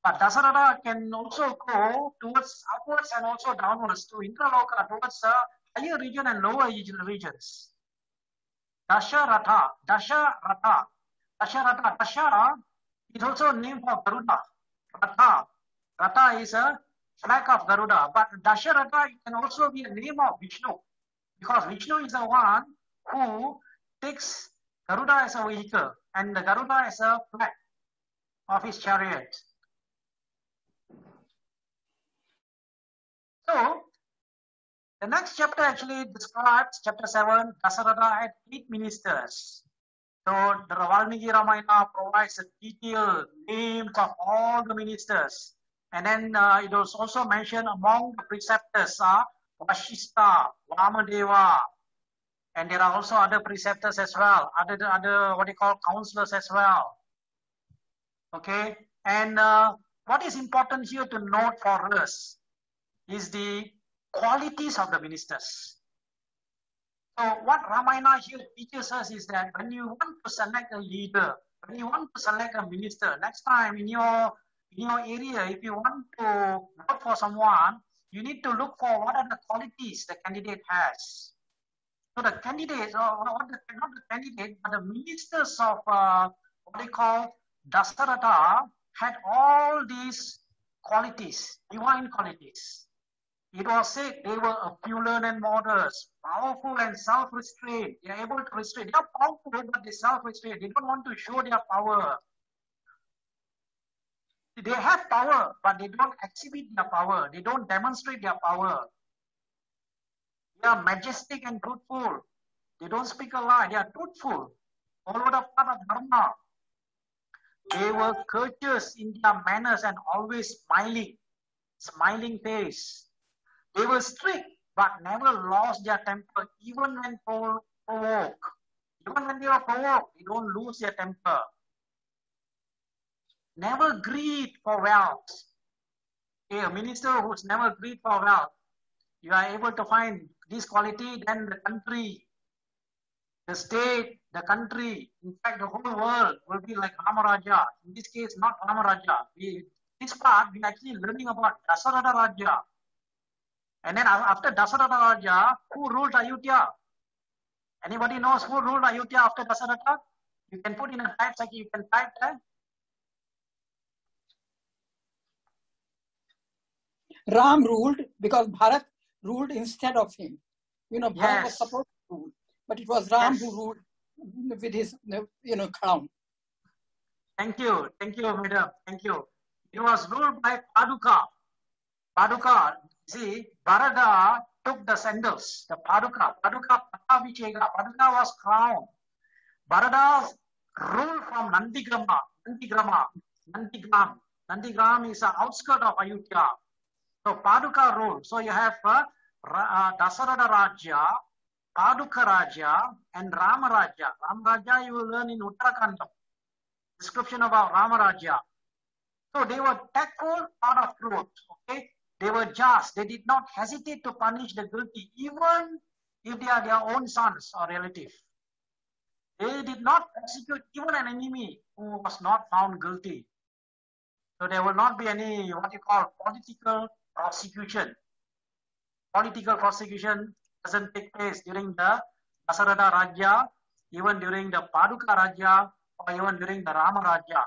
But Dasaratha can also go towards upwards and also downwards to Indraloka, towards the higher region and lower regions. Dasharatha. Dasha is also a name for Garuda. Ratha is a flag of Garuda. But Dasharatha can also be a name of Vishnu, because Vishnu is the one who takes Garuda as a vehicle and the Garuda as a flag of his chariot. So the next chapter actually describes, chapter 7, Dasaratha had 8 ministers. So the Valmiki Ramayana provides a detailed names of all the ministers. And then it was also mentioned among the preceptors are Vashishta, Vamadeva, and there are also other preceptors as well, other what they call counselors as well. Okay, and what is important here to note for us is the qualities of the ministers. So what Ramayana here teaches us is that when you want to select a leader, when you want to select a minister, next time in your area, if you want to vote for someone, you need to look for what are the qualities the candidate has. So the candidates, or not the candidate, but the ministers of what they call Dasaratha had all these qualities, divine qualities. It was said they were opulent and modest, powerful and self-restrained. They are able to restrain. They are powerful, but they self-restrained. They don't want to show their power. They have power, but they don't exhibit their power. They don't demonstrate their power. They are majestic and truthful. They don't speak a lie. They are truthful. Follow the path of Dharma. They were courteous in their manners and always smiling face. They were strict, but never lost their temper, even when provoked. Even when they were provoked, they don't lose their temper. Never greed for wealth. A minister who's never greed for wealth, you are able to find this quality, then the country, the state, the country, in fact, the whole world will be like Ramaraja. In this case, not Ramaraja. This part, we're actually learning about Dasaratha Raja. And then after Dasaratha Raja, who ruled Ayodhya? Anybody knows who ruled Ayodhya after Dasaratha? You can put in a type, like you can type there. Ram ruled because Bharat ruled instead of him. You know, Bharat was supposed to rule, but it was Ram who ruled with his, crown. Thank you, madam. Thank you. It was ruled by Paduka. Paduka, see, Bharata took the sandals, the Paduka Patabhicheka. Paduka was crowned. Bharata ruled from Nandigram is the outskirt of Ayodhya. So Paduka rule. So you have Dasaratha Raja, Paduka Raja, and Rama Raja. Rama Raja you will learn in Uttarakhand. Description about Rama Raja. So they were tactful out of truth. Okay, they were just. They did not hesitate to punish the guilty, even if they are their own sons or relatives. They did not execute even an enemy who was not found guilty. So there will not be any what you call political prosecution. Political prosecution doesn't take place during the Dasaratha Raja, even during the Paduka Raja, or even during the Rama Raja.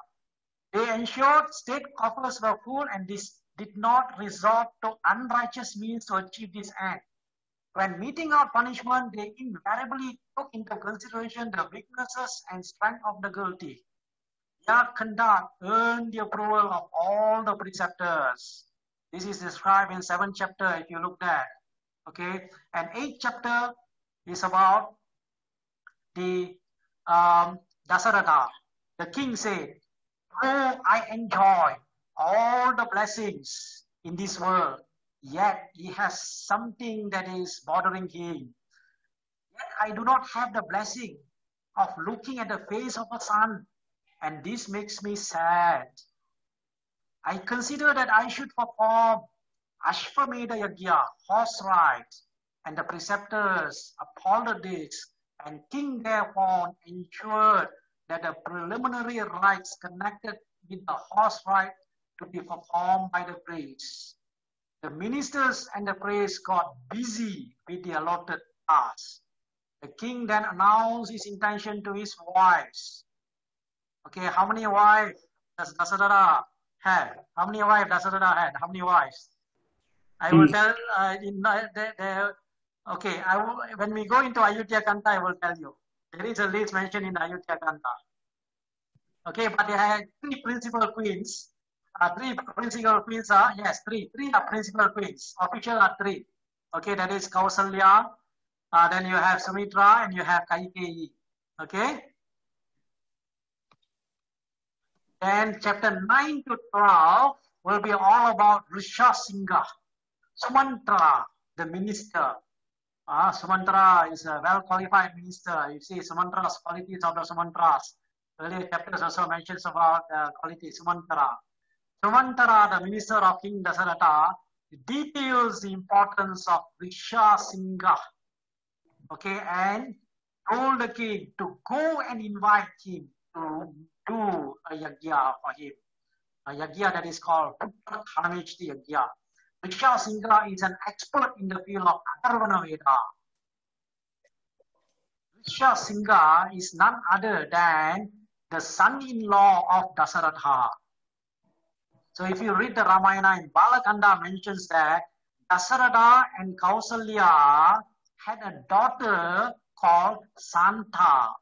They ensured state coffers were full and this did not resort to unrighteous means to achieve this end. When meting out punishment, they invariably took into consideration the weaknesses and strength of the guilty. Their conduct earned the approval of all the preceptors. This is described in 7th chapter if you look at. Okay, and 8th chapter is about the Dasaratha. The king said, "Oh, I enjoy all the blessings in this world, yet he has something that is bothering him. Yet I do not have the blessing of looking at the face of a son, and this makes me sad. I consider that I should perform Ashvamedha Yagya, horse rides, and the preceptors upholded this, and king thereupon ensured that the preliminary rites connected with the horse ride to be performed by the priests. The ministers and the priests got busy with the allotted tasks. The king then announced his intention to his wives." Okay, how many wives does Dasaratha had? How many wives Dasaratha had? How many wives? I will tell okay, when we go into Ayodhya Kanta, I will tell you. There is a list mentioned in Ayodhya Kanta. Okay, but they had three principal queens. Three principal queens are, yes, three are principal queens. Official are three. Okay, that is Kausalya, then you have Sumitra, and you have Kaikeyi. Okay. Then chapter 9 to 12 will be all about Rishyasingha. Sumantra, the minister. Sumantra is a well-qualified minister. You see Sumantra's qualities of the Sumantras. Earlier chapters also mentions about the quality Sumantra. Sumantara, the minister of King Dasaratha, details the importance of Rishyasingha. Okay, and told the king to go and invite him to do a yagya for him. A yagya that is called Dharmishti Yagya. Rishyasingha is an expert in the field of Atharvana Veda. Rishyasingha is none other than the son-in-law of Dasaratha. So if you read the Ramayana in Balakanda mentions that Dasaratha and Kausalya had a daughter called Santa.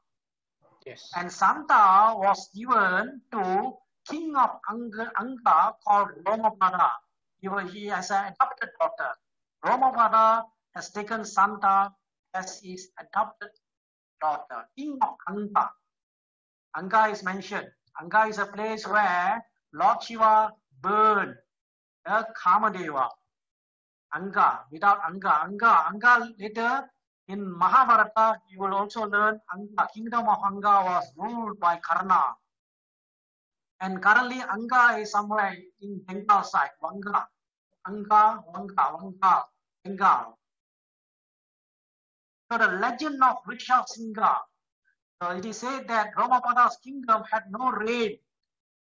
Yes. And Santa was given to king of Anga called Romapada. He has an adopted daughter. Romapada has taken Santa as his adopted daughter. King of Anga. Anga is mentioned. Anga is a place where Lord Shiva burned the Kamadeva. Anga, without Anga later in Mahabharata, you will also learn Anga, kingdom of Anga was ruled by Karna. And currently Anga is somewhere in Bengal side, Vanga, Bengal. So the legend of Rishabhsingha. So it is said that Ramapada's kingdom had no rain.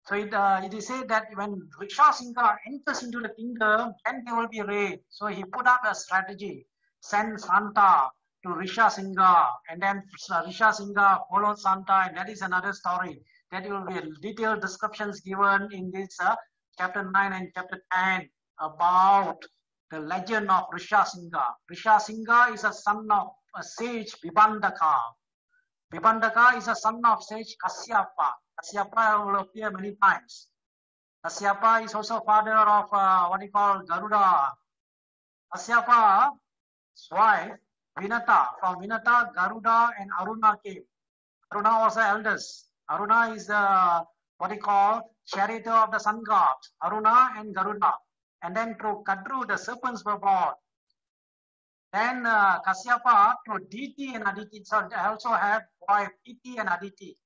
So it is said that when Rishabhsingha enters into the kingdom, then there will be rain. So he put out a strategy, send Santa to Rishabhsingha, and then Rishabhsingha followed Santa, and that is another story. That will be detailed descriptions given in this chapter 9 and chapter 10 about the legend of Rishabhsingha. Rishabhsingha is a son of a sage Vibhandaka. Vibhandaka is a son of sage Kasyapa. Kasyapa will appear many times. Kasyapa is also father of what we call Garuda. Kasyapa's wife, Vinata. From Vinata, Garuda and Aruna came. Aruna was the eldest. Aruna is the what we call charioteer of the sun god. Aruna and Garuda. And then through Kadru, the serpents were born. Then Kasyapa through Diti and Aditi. So they also have wife Diti and Aditi.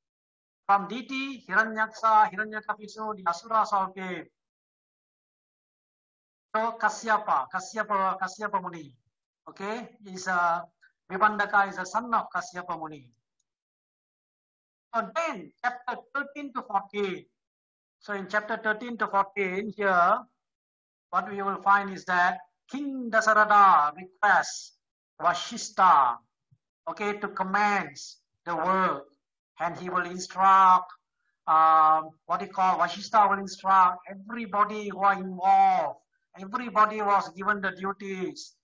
From Diti, Hiranyaksa, Hiranyakapisu, the Asuras all came. So Kasyapa Muni. Okay, is Vibhandaka is a son of Kasyapa Muni. So then chapter 13 to 14. So in chapter 13 to 14 here, what we will find is that King Dasaratha requests Vashishta, okay, to commence the work, and he will instruct, what he call Vashishta will instruct everybody who are involved. Everybody was given the duties.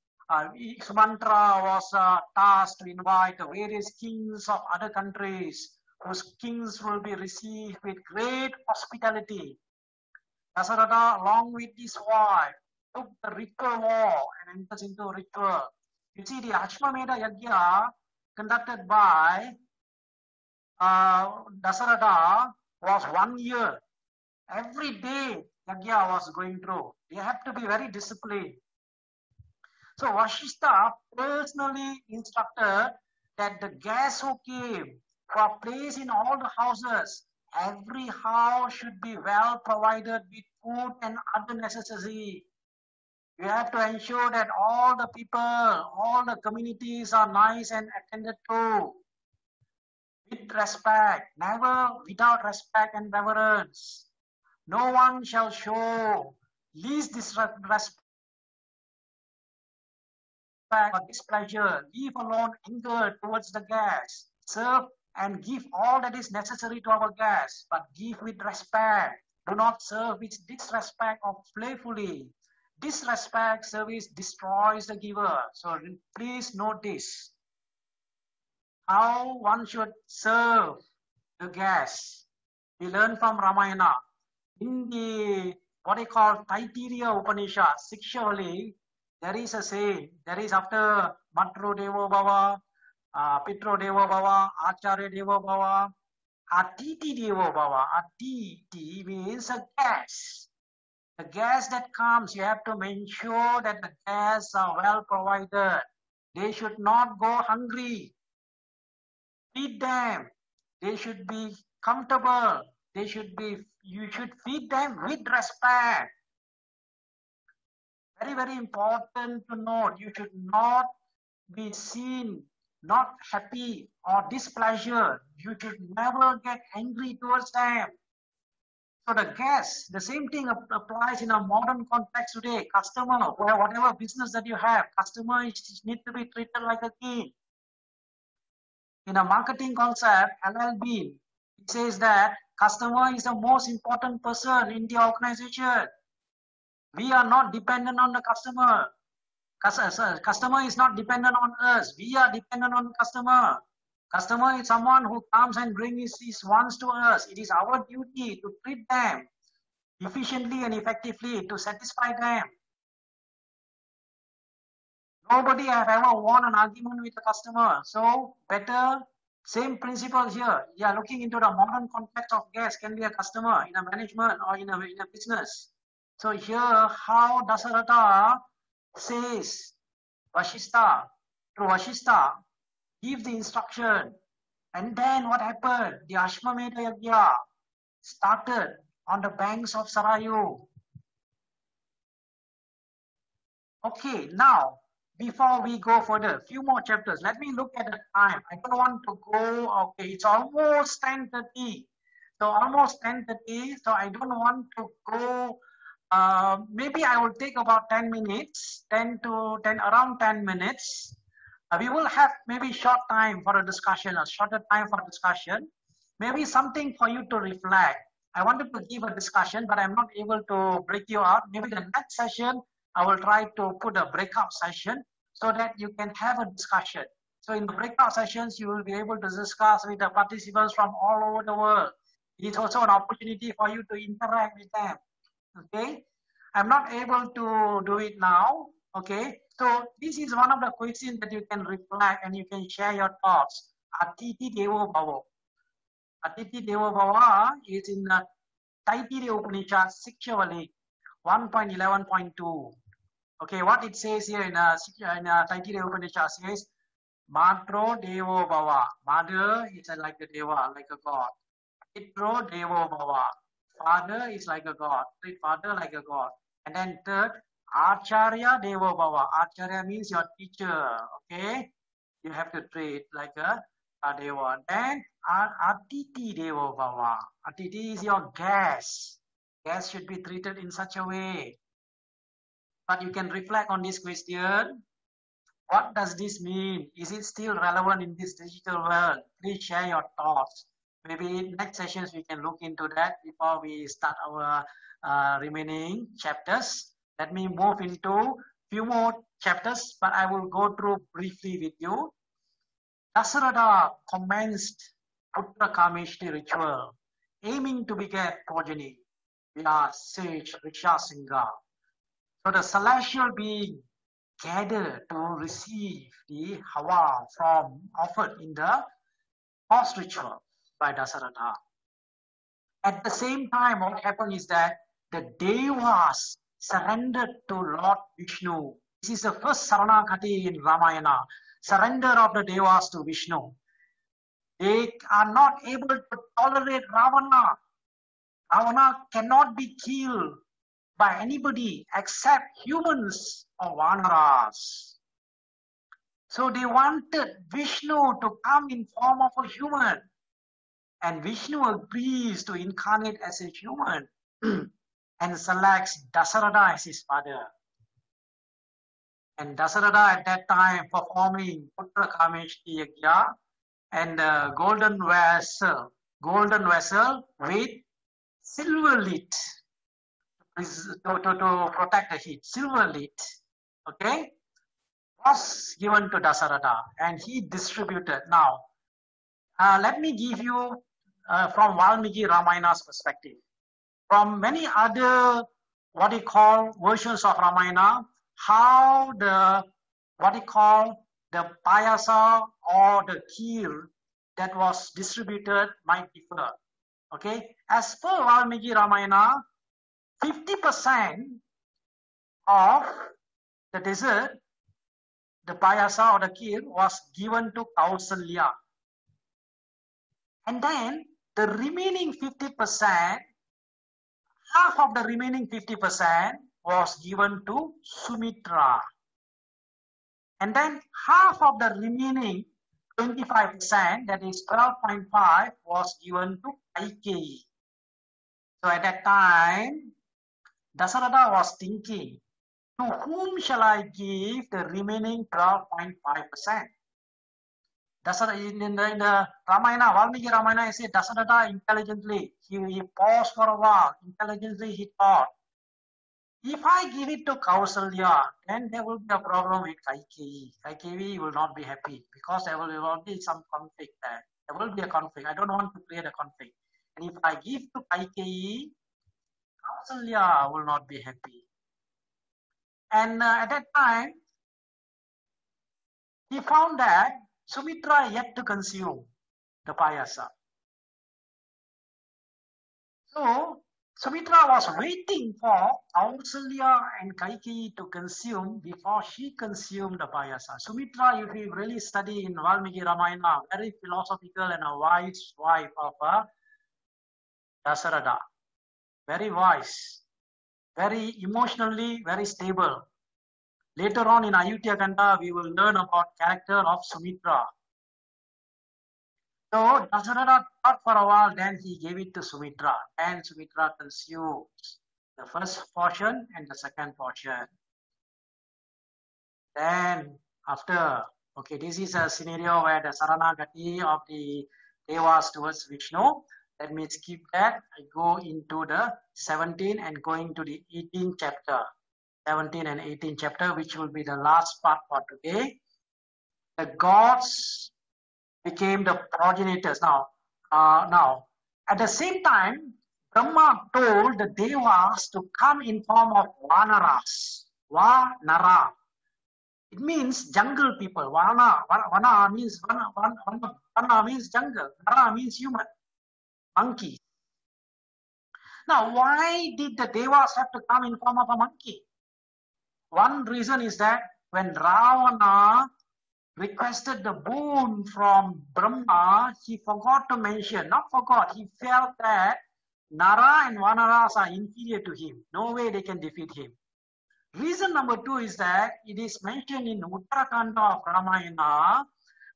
Sumantra was tasked to invite the various kings of other countries, whose kings will be received with great hospitality. Dasaratha, along with his wife, took the ritual war and enters into ritual. You see, the Ashwamedha Yajna conducted by Dasaratha was 1 year. Every day Yajna was going through. They have to be very disciplined. So Vashishta personally instructed that the guests who came were placed in all the houses. Every house should be well provided with food and other necessities. You have to ensure that all the people, all the communities are nice and attended to. With respect, never without respect and reverence. No one shall show least disrespect or displeasure. Leave alone anger towards the guests. Serve and give all that is necessary to our guests, but give with respect. Do not serve with disrespect or playfully. Disrespect service destroys the giver. So please note this. How one should serve the guests. We learn from Ramayana. In the what they call Taittiriya Upanishad, sexually, there is a saying. There is after Matru Devo Bhava, Pitro Devo Bhava, Acharya Devo Bhava, Atiti Devo Bhava. Atiti means a guest. The guest that comes, you have to make sure that the guests are well provided. They should not go hungry. Feed them. They should be comfortable. You should feed them with respect. Very, very important to note. You should not be seen not happy or displeasure. You should never get angry towards them. So the guests, the same thing applies in a modern context today. Customer, whatever business that you have, customer need to be treated like a king. In a marketing concept, LLB, it says that customer is the most important person in the organization. We are not dependent on the customer. Customer is not dependent on us. We are dependent on the customer. Customer is someone who comes and brings his wants to us. It is our duty to treat them efficiently and effectively to satisfy them. Nobody have ever won an argument with a customer. So better, same principle here. You are looking into the modern context of guest, can be a customer in a management or in a business. So here, how Dasaratha says, Vashishta, through Vashishta, give the instruction. And then what happened? The Ashwamedha Yajna started on the banks of Sarayu. Okay, now, before we go further, few more chapters. Let me look at the time. I don't want to go, okay, it's almost 10:30. So almost 10:30, so I don't want to go, maybe I will take about 10 minutes, around 10 minutes. We will have maybe short time for a discussion, a shorter time for discussion. Maybe something for you to reflect. I wanted to give a discussion, but I'm not able to break you out. Maybe the next session, I will try to put a breakout session so that you can have a discussion. So in the breakout sessions, you will be able to discuss with the participants from all over the world. It's also an opportunity for you to interact with them. Okay, I'm not able to do it now. Okay, so this is one of the questions that you can reflect and you can share your thoughts. Atiti Devo Bhava. Atiti Devo Bhava is in the Taittiriya Upanishad, Sikshavalik, 1.11.2. Okay, what it says here in Taittiriya Upanishad says, Matro Devo Bhava. Mother is like a Deva, like a god. Pitro Devo Bhava. Father is like a god. Treat father like a god. And then third, Acharya Devo Bhava. Acharya means your teacher. Okay, you have to treat like a Deva. Then Atiti Devo Bhava. Atiti is your guest. Guest should be treated in such a way. But you can reflect on this question. What does this mean? Is it still relevant in this digital world? Please share your thoughts. Maybe next sessions we can look into that before we start our remaining chapters. Let me move into few more chapters, but I will go through briefly with you. Dasaratha commenced Putra Kameshti ritual, aiming to beget progeny via sage Rikshasingha. So the celestial being gathered to receive the Hawa from offered in the horse ritual by Dasaratha. At the same time, what happened is that the Devas surrendered to Lord Vishnu. This is the first Saranagati in Ramayana. Surrender of the Devas to Vishnu. They are not able to tolerate Ravana. Ravana cannot be killed by anybody except humans or Vanaras. So they wanted Vishnu to come in form of a human. And Vishnu agrees to incarnate as a human and selects Dasaratha as his father. And Dasaratha at that time performing Putra Kameshti Yajna and the golden vessel with silver lid to protect the heat, silver lid, okay, was given to Dasaratha and he distributed. Now, let me give you from Valmiki Ramayana's perspective. From many other what you call versions of Ramayana, how the what you call the payasa or the kheer that was distributed might differ. Okay, as per Valmiki Ramayana, 50% of the dessert, the payasa or the kheer, was given to Kausalya. And then the remaining 50%, half of the remaining 50% was given to Sumitra. And then half of the remaining 25%, that is 12.5, was given to Kaikeyi. So at that time, Dasaratha was thinking, to whom shall I give the remaining 12.5%? In the Ramayana, Valmiki Ramayana, I say Dasaratha intelligently, he paused for a while, intelligently he thought, If I give it to Kausalya, then there will be a problem with Kaikeyi. Kaikeyi will not be happy because there will be some conflict there. There will be a conflict. I don't want to create a conflict. And if I give to Kaikeyi, Kausalya will not be happy. And at that time, he found that Sumitra yet to consume the payasa. So Sumitra was waiting for Kausalya and Kaikeyi to consume before she consumed the payasa. Sumitra, if you really study in Valmiki Ramayana, very philosophical and a wise wife of Dasarada. Very wise, very emotionally, very stable. Later on in Ayutthaya Kanda, we will learn about character of Sumitra. So Dasarada thought for a while, then he gave it to Sumitra, and Sumitra consumes the first portion and the second portion. Then after, okay, this is a scenario where the Saranagati of the Devas towards Vishnu. Let me skip that. I go into the 17 and going to the 18th chapter. 17 and 18 chapter, which will be the last part for today. The gods became the progenitors. Now, at the same time, Brahma told the Devas to come in form of Vanaras. Vanara. It means jungle people. Vana means Vana means jungle. Nara means human. Monkey. Now, why did the Devas have to come in form of a monkey? One reason is that when Ravana requested the boon from Brahma, he forgot to mention, not forgot, he felt that Nara and Vanaras are inferior to him. No way they can defeat him. Reason number 2 is that it is mentioned in Uttarakanda of Ramayana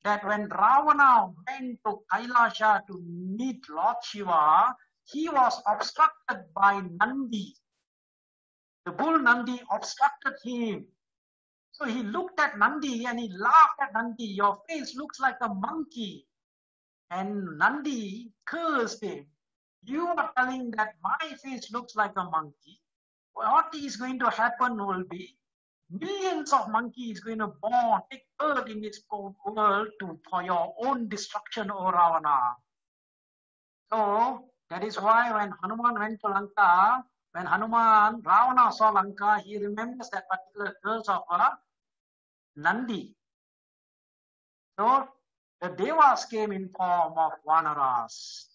that when Ravana went to Kailasha to meet Lord Shiva, he was obstructed by Nandi. The bull Nandi obstructed him. So he looked at Nandi and he laughed at Nandi. Your face looks like a monkey. And Nandi cursed him. You are telling that my face looks like a monkey. What is going to happen will be millions of monkeys going to born, take birth in this world for your own destruction, O Ravana. So that is why when Hanuman went to Lanka, when Ravana saw Lanka, he remembers that particular curse of Nandi. So the Devas came in form of Vanaras.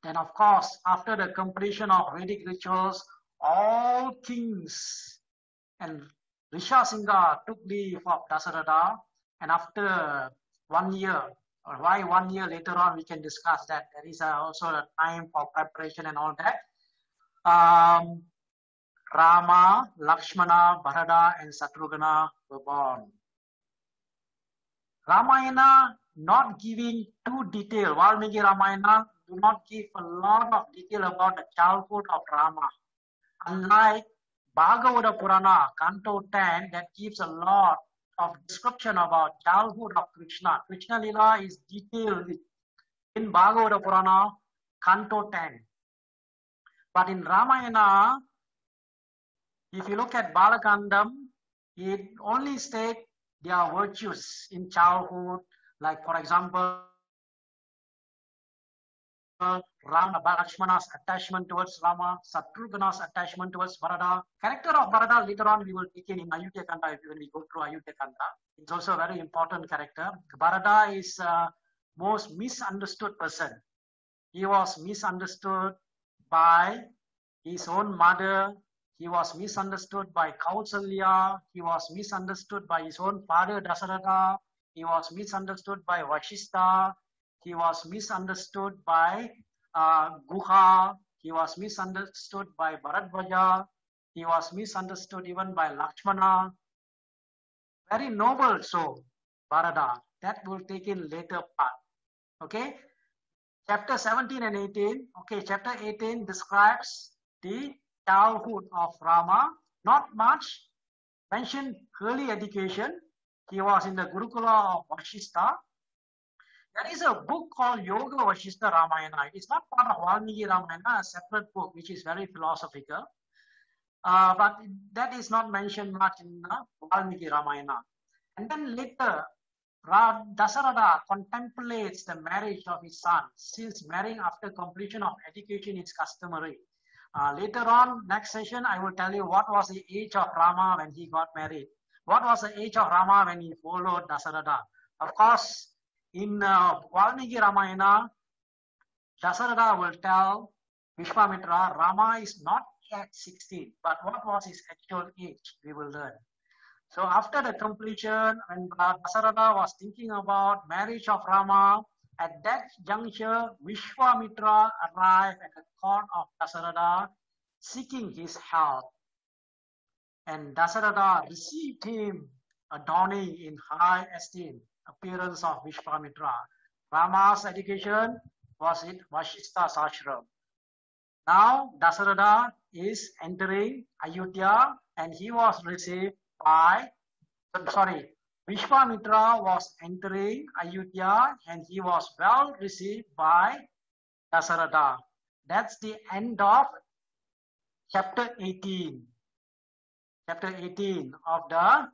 Then of course, after the completion of Vedic rituals, all kings and Rishasingha took leave of Dasarada, and after 1 year, or why 1 year later on, we can discuss that. There is also a time for preparation and all that. Rama, Lakshmana, Bharata, and Satrughna were born. Ramayana not giving too detail. Valmiki Ramayana do not give a lot of detail about the childhood of Rama. Unlike Bhagavata Purana, Canto 10, that gives a lot of description about childhood of Krishna. Krishna Lila is detailed in Bhagavata Purana, Canto 10. But in Ramayana, if you look at Balakandam, it only states their virtues in childhood, like for example, Lakshmana's attachment towards Rama, Satrughna's attachment towards Bharata. Character of Bharata later on we will take in Ayutthaya Kanda when we go through Ayutthaya Kanda. It's also a very important character. Bharata is most misunderstood person. He was misunderstood by his own mother. He was misunderstood by Kausalya. He was misunderstood by his own father Dasarada. He was misunderstood by Vashistha. He was misunderstood by Guha. He was misunderstood by Bharadvaja. He was misunderstood even by Lakshmana. Very noble soul, Bharata. That will take in later part. Okay. Chapter 17 and 18. Okay, chapter 18 describes the childhood of Rama. Not much. Mentioned early education. He was in the Gurukula of Vashistha. There is a book called Yoga Vashistha Ramayana. It is not part of Valmiki Ramayana, a separate book which is very philosophical. but that is not mentioned much in Valmiki Ramayana. And then later, Dasaratha contemplates the marriage of his son, since marrying after completion of education is customary. Later on, next session, I will tell you what was the age of Rama when he got married. What was the age of Rama when he followed Dasaratha? Of course, in Valmiki Ramayana, Dasaratha will tell Vishwamitra, Rama is not yet 16, but what was his actual age? We will learn. So after the completion, when Dasaratha was thinking about marriage of Rama, at that juncture, Vishwamitra arrived at the court of Dasaratha seeking his help. And Dasaratha received him, adorning in high esteem, appearance of Vishwamitra. Rama's education was in Vashishta's ashram. Now Dasaratha is entering Ayodhya and he was received by, Vishwamitra was entering Ayodhya and he was well received by Dasaratha. That's the end of chapter 18. Chapter 18 of the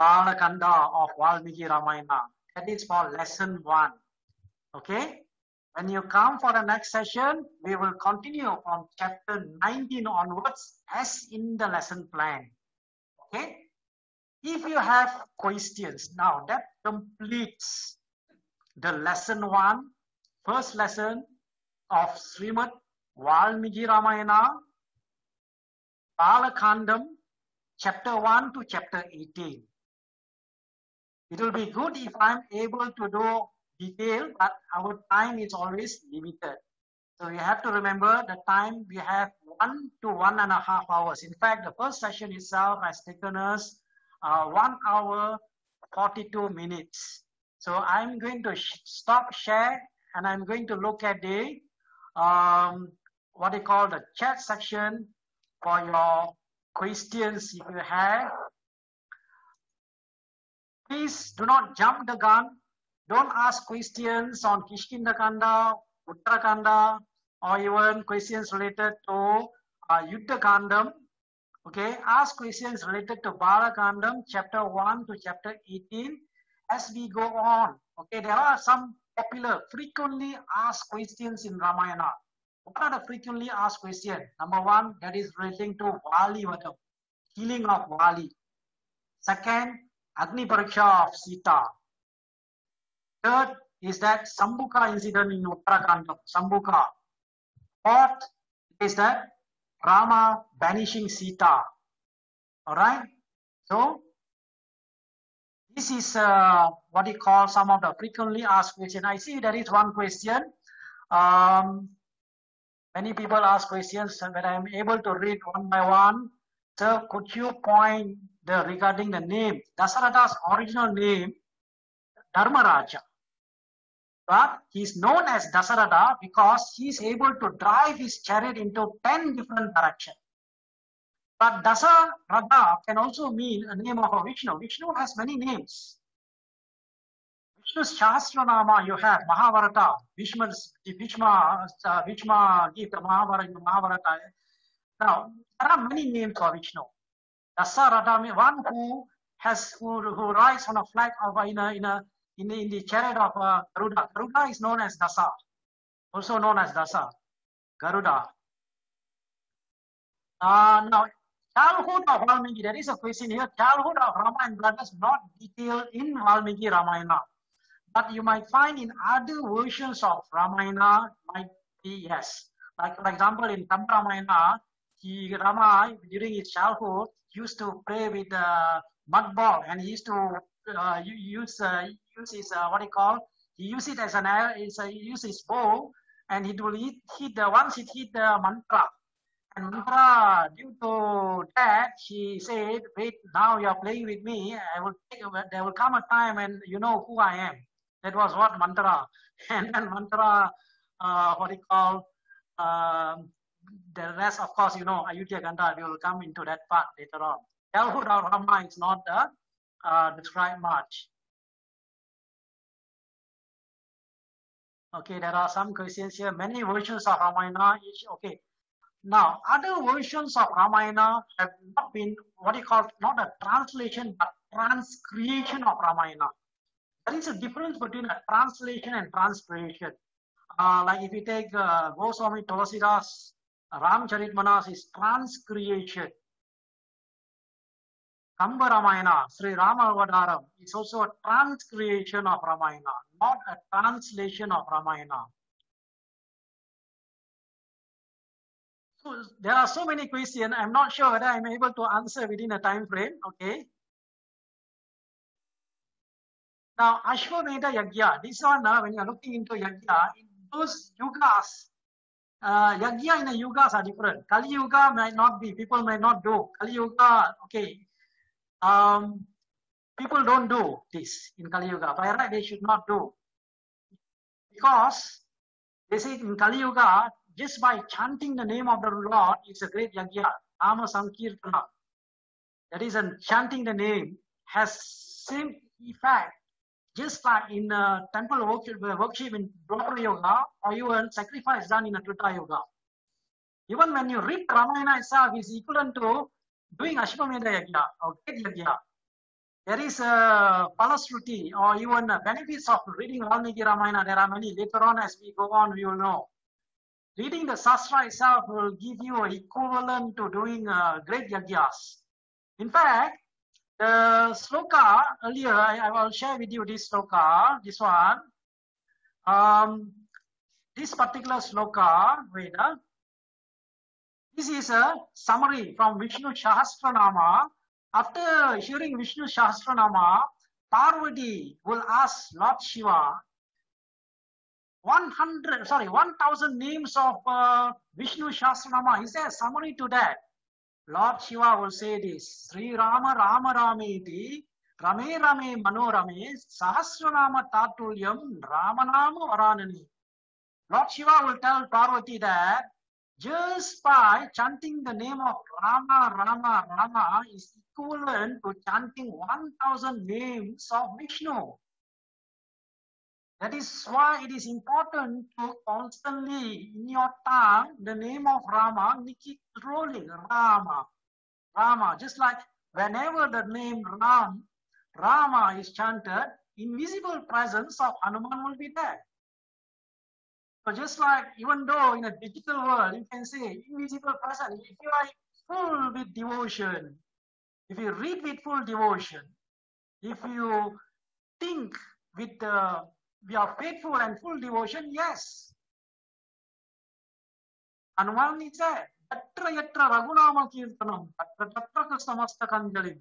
Balakanda of Valmiki Ramayana. That is for lesson 1. Okay? When you come for the next session, we will continue from chapter 19 onwards as in the lesson plan. Okay? If you have questions, now that completes the lesson 1, first lesson of Srimad Valmiki Ramayana, Balakandam, chapter 1 to chapter 18. It will be good if I'm able to do detail, but our time is always limited. So you have to remember the time we have 1 to 1.5 hours. In fact, the first session itself has taken us 1 hour 42 minutes. So I'm going to stop share and I'm going to look at the what they call the chat section for your questions if you have. Please do not jump the gun. Don't ask questions on Kishkindakanda, Uttarakanda, or even questions related to Yuddhakandam. Okay, ask questions related to Balakandam, chapter 1 to chapter 18 as we go on. Okay, there are some popular, frequently asked questions in Ramayana. What are the frequently asked questions? Number 1, that is relating to Vali Vadam, killing of Vali. Second, Agni Pariksha of Sita. Third is that Sambuka incident in Uttarakanda, Sambuka. Fourth is that Rama banishing Sita. Alright? So, this is what we call some of the frequently asked questions. I see there is one question. Many people ask questions, but I am able to read one by one. So, could you point regarding the name? Dasaratha's original name, Dharmaraja. But he is known as Dasaratha because he is able to drive his chariot into 10 different directions. But Dasaratha can also mean a name of a Vishnu. Vishnu has many names. Vishnu's Shastranama you have Mahabharata, Bhishma Gita, Mahabharata. Now, there are many names for Vishnu. Dasaratha, one who rides on a flag of in the chariot of Garuda. Garuda is known as Dasa, also known as Dasa, Garuda. Now, childhood of Valmiki, there is a question here. Childhood of Rama and brothers not detailed in Valmiki Ramayana, but you might find in other versions of Ramayana might be yes. Like for example, in Tam Ramayana, Rama during his childhood used to play with a mud ball, and he used to use his what do you call? He used it as an arrow. Use his bow, and it will once it hit the mantra. And mantra, due to that, she said, "Wait, now you are playing with me. There will come a time when you know who I am." That was what mantra. And then mantra, what do you call? The rest, of course, you know, Ayodhya Ganda. We will come into that part later on. Childhood of Rama is not described much. Okay, there are some questions here. Many versions of Ramayana. Okay, Now, other versions of Ramayana have not been what you call not a translation but transcreation of Ramayana. There is a difference between a translation and transcreation. Like if you take Goswami Tulasidas Ramcharitmanas is transcreation. Kamba Ramayana, Sri Rama Avadaram is also a transcreation of Ramayana, not a translation of Ramayana. So there are so many questions. I'm not sure whether I'm able to answer within a time frame. Okay. Now, Ashwamedha Yagya, this one, when you're looking into Yagya, in those yugas, Yagya in the yugas are different. Kali Yuga might not be, people may not do. Kali Yuga, okay. People don't do this in Kali Yuga. By right, they should not do. Because they say in Kali Yuga, just by chanting the name of the Lord is a great Yagya, Nama Sankirtana. That is, chanting the name has same effect, just like in temple worship in Dwapara Yoga, or even sacrifice done in a Treta Yoga. Even when you read Ramayana itself, is equivalent to doing Ashwamedha Yagya or Great Yagya. There is a Palasruti or even benefits of reading Valmiki Ramayana. There are many. Later on, as we go on, we will know. Reading the Sastra itself will give you an equivalent to doing great yagyas. In fact, the sloka earlier, I will share with you this sloka, this one. This particular sloka, this is a summary from Vishnu Sahasranama. After hearing Vishnu Sahasranama, Parvati will ask Lord Shiva 1,000 names of Vishnu Sahasranama. Is there a summary to that? Lord Shiva will say this: Sri Rama Rama Rameti Rame Rame Manorame Sahasranama Tatulyam Ramanama Varanani. Lord Shiva will tell Parvati that just by chanting the name of Rama Rama Rama is equivalent to chanting 1,000 names of Vishnu. That is why it is important to constantly in your tongue the name of Rama, keep rolling Rama, Rama. Just like whenever the name Rama is chanted, invisible presence of Hanuman will be there. So just like even though in a digital world you can say invisible presence, if you are full with devotion, if you read with full devotion, if you think with we are faithful and full devotion, yes. Hanuman is there. Yatra yatra raghunama kirtanam, tatra tatra kastamasta kanjalim,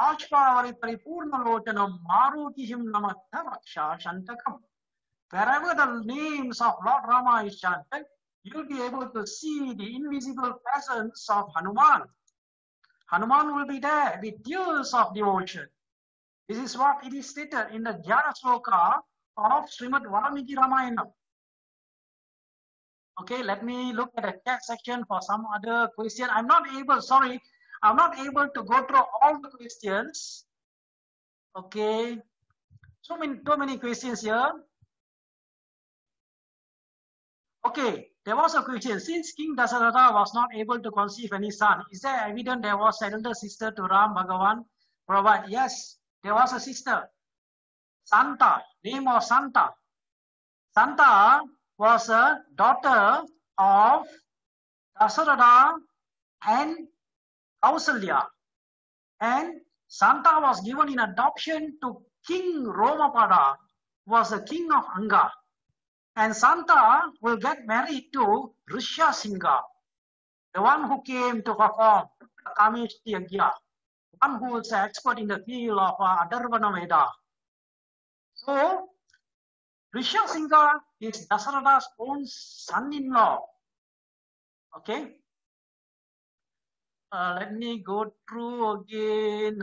ashpavari paripurna lotanam, marutihim namatha vaksha shantakam. Wherever the names of Lord Rama is chanted, you'll be able to see the invisible presence of Hanuman. Hanuman will be there with tears of devotion. This is what it is stated in the Jnana Sloka of Srimad Valmiki Ramayana. Okay, let me look at the chat section for some other question. I'm not able to go through all the questions. Okay, so many questions here. Okay, there was a question. Since King Dasaratha was not able to conceive any son, is there evidence there was an elder sister to Ram Bhagavan? Provide. Yes, there was a sister. Santa, name of Santa. Santa was a daughter of Dasaratha and Kausalya. And Santa was given in adoption to King Romapada, who was the king of Anga. And Santa will get married to Rishyasingha, the one who came to perform Kameshti Yagya, one who is an expert in the field of Adharvana Veda. So, Rishyasingha is Dasaratha's own son-in-law. Okay. Let me go through again.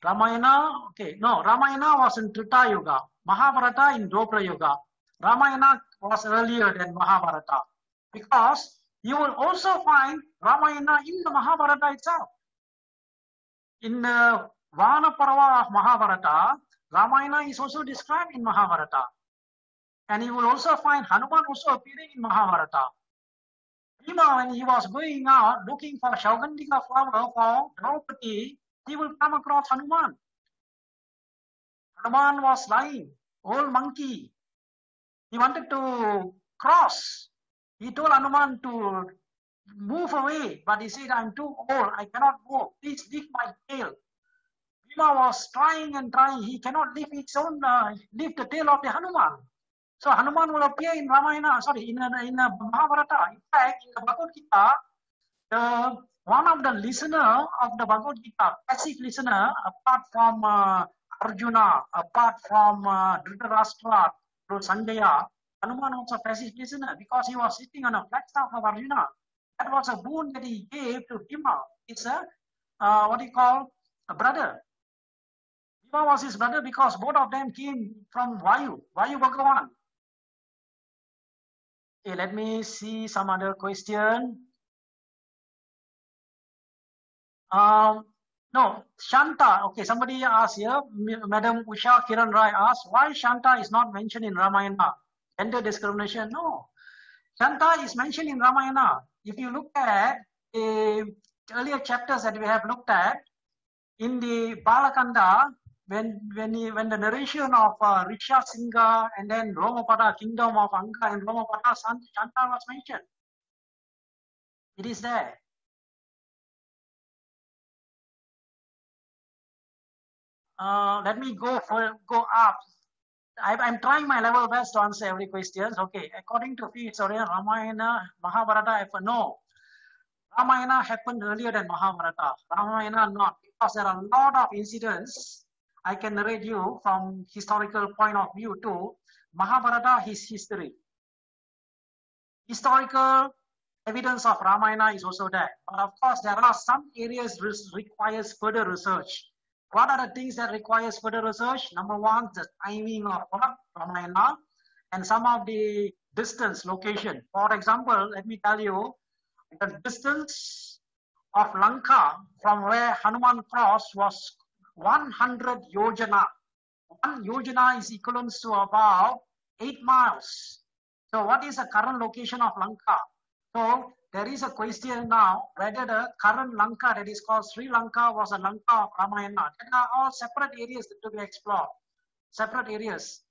Ramayana. Okay. No, Ramayana was in Treta Yuga. Mahabharata in Dwapara Yuga. Ramayana was earlier than Mahabharata, because you will also find Ramayana in the Mahabharata itself. In the Vana Parva of Mahabharata, Ramayana is also described in Mahabharata. And you will also find Hanuman also appearing in Mahabharata. Bhima, when he was going out looking for Shaugandika flower for Draupadi, he will come across Hanuman. Hanuman was lying, old monkey. He wanted to cross. He told Hanuman to move away, but he said, I'm too old, I cannot move. Please lift my tail. Bhima was trying and trying. He cannot lift lift the tail of the Hanuman. So Hanuman will appear in Ramayana, in Mahabharata. In fact, in the Bhagavad Gita, one of the listener of the Bhagavad Gita, passive listener, apart from Arjuna, apart from Dhritarashtra, through Sanjaya, Hanuman was a passive listener because he was sitting on a flat staff of Arjuna. That was a boon that he gave to Bhima. It's a, a brother. Bhima was his brother because both of them came from Vayu Bhagavan. Okay, let me see some other question. No, Shanta. Okay, somebody asked here, Madam Usha Kiran Rai asked, why Shanta is not mentioned in Ramayana? Gender discrimination? No. Shanta is mentioned in Ramayana. If you look at the earlier chapters that we have looked at, in the Balakanda, when the narration of Riksha Singha and then Romapada, kingdom of Anga and Romapada, Shanta was mentioned. It is there. Let me go up. I'm trying my level best to answer every question. Okay, according to few historians, Ramayana, Mahabharata, no. Ramayana happened earlier than Mahabharata. Ramayana not, because there are a lot of incidents I can narrate you from historical point of view too. Mahabharata is history. Historical evidence of Ramayana is also there. But of course, there are some areas requires further research. What are the things that requires further research? Number one, the timing of Ramayana and some of the distance, location. For example, let me tell you, the distance of Lanka from where Hanuman crossed was 100 yojana. 1 yojana is equivalent to about 8 miles. So what is the current location of Lanka? So there is a question now whether the current Lanka that is called Sri Lanka was a Lanka of Ramayana. There are all separate areas to be explored, separate areas.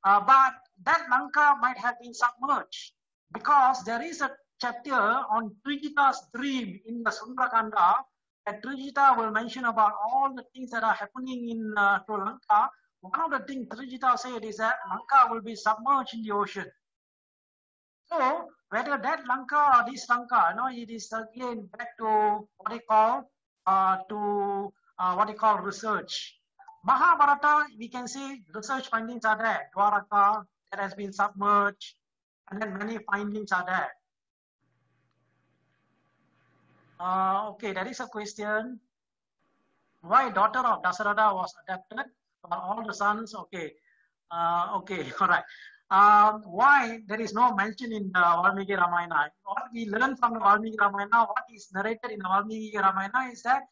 But that Lanka might have been submerged because there is a chapter on Trijita's dream in the Sundrakanda that Trijita will mention about all the things that are happening in to Lanka. One of the things Trijita said is that Lanka will be submerged in the ocean. So whether that Lanka or this Lanka, it is again back to what they call research. Mahabharata, we can see research findings are there. Dwaraka that has been submerged, and then many findings are there. Okay, there is a question. Why daughter of Dasaratha was adopted for all the sons? Okay, okay, all right. Why there is no mention in the Valmiki Ramayana? What we learn from the Valmiki Ramayana, what is narrated in the Valmiki Ramayana is that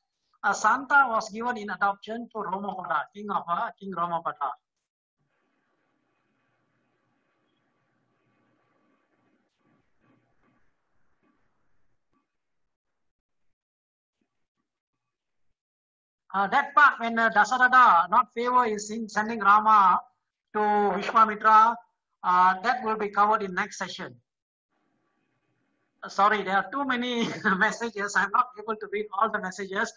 Santa was given in adoption to Romapada, king Romapada. That part when Dasaratha not favor is in sending Rama to Vishwamitra, that will be covered in next session. Sorry, there are too many messages. I'm not able to read all the messages.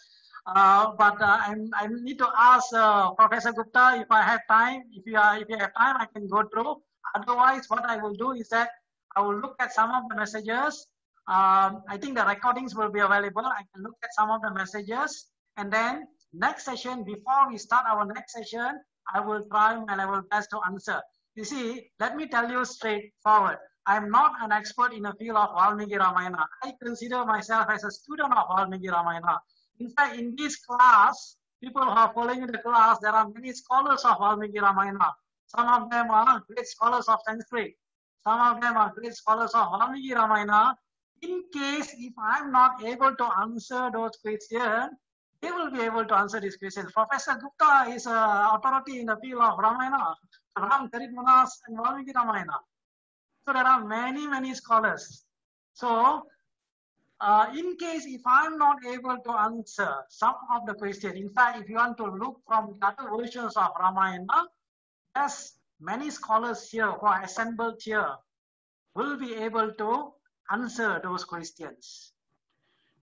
But I need to ask Professor Gupta if I have time. If you have time, I can go through. Otherwise, what I will do is that I will look at some of the messages. I think the recordings will be available. I can look at some of the messages, and then next session, before we start our next session, I will try my level best to answer. You see, let me tell you straightforward. I am not an expert in the field of Valmiki Ramayana. I consider myself as a student of Valmiki Ramayana. In fact, in this class, people who are following the class, there are many scholars of Valmiki Ramayana. Some of them are great scholars of Sanskrit. Some of them are great scholars of Valmiki Ramayana. In case if I'm not able to answer those questions, they will be able to answer these questions. Professor Gupta is an authority in the field of Ramayana, Ramcharitmanas and Valmiki Ramayana. So there are many scholars. So In case if I'm not able to answer some of the questions, in fact, if you want to look from the other versions of Ramayana, yes, many scholars here who are assembled here will be able to answer those questions.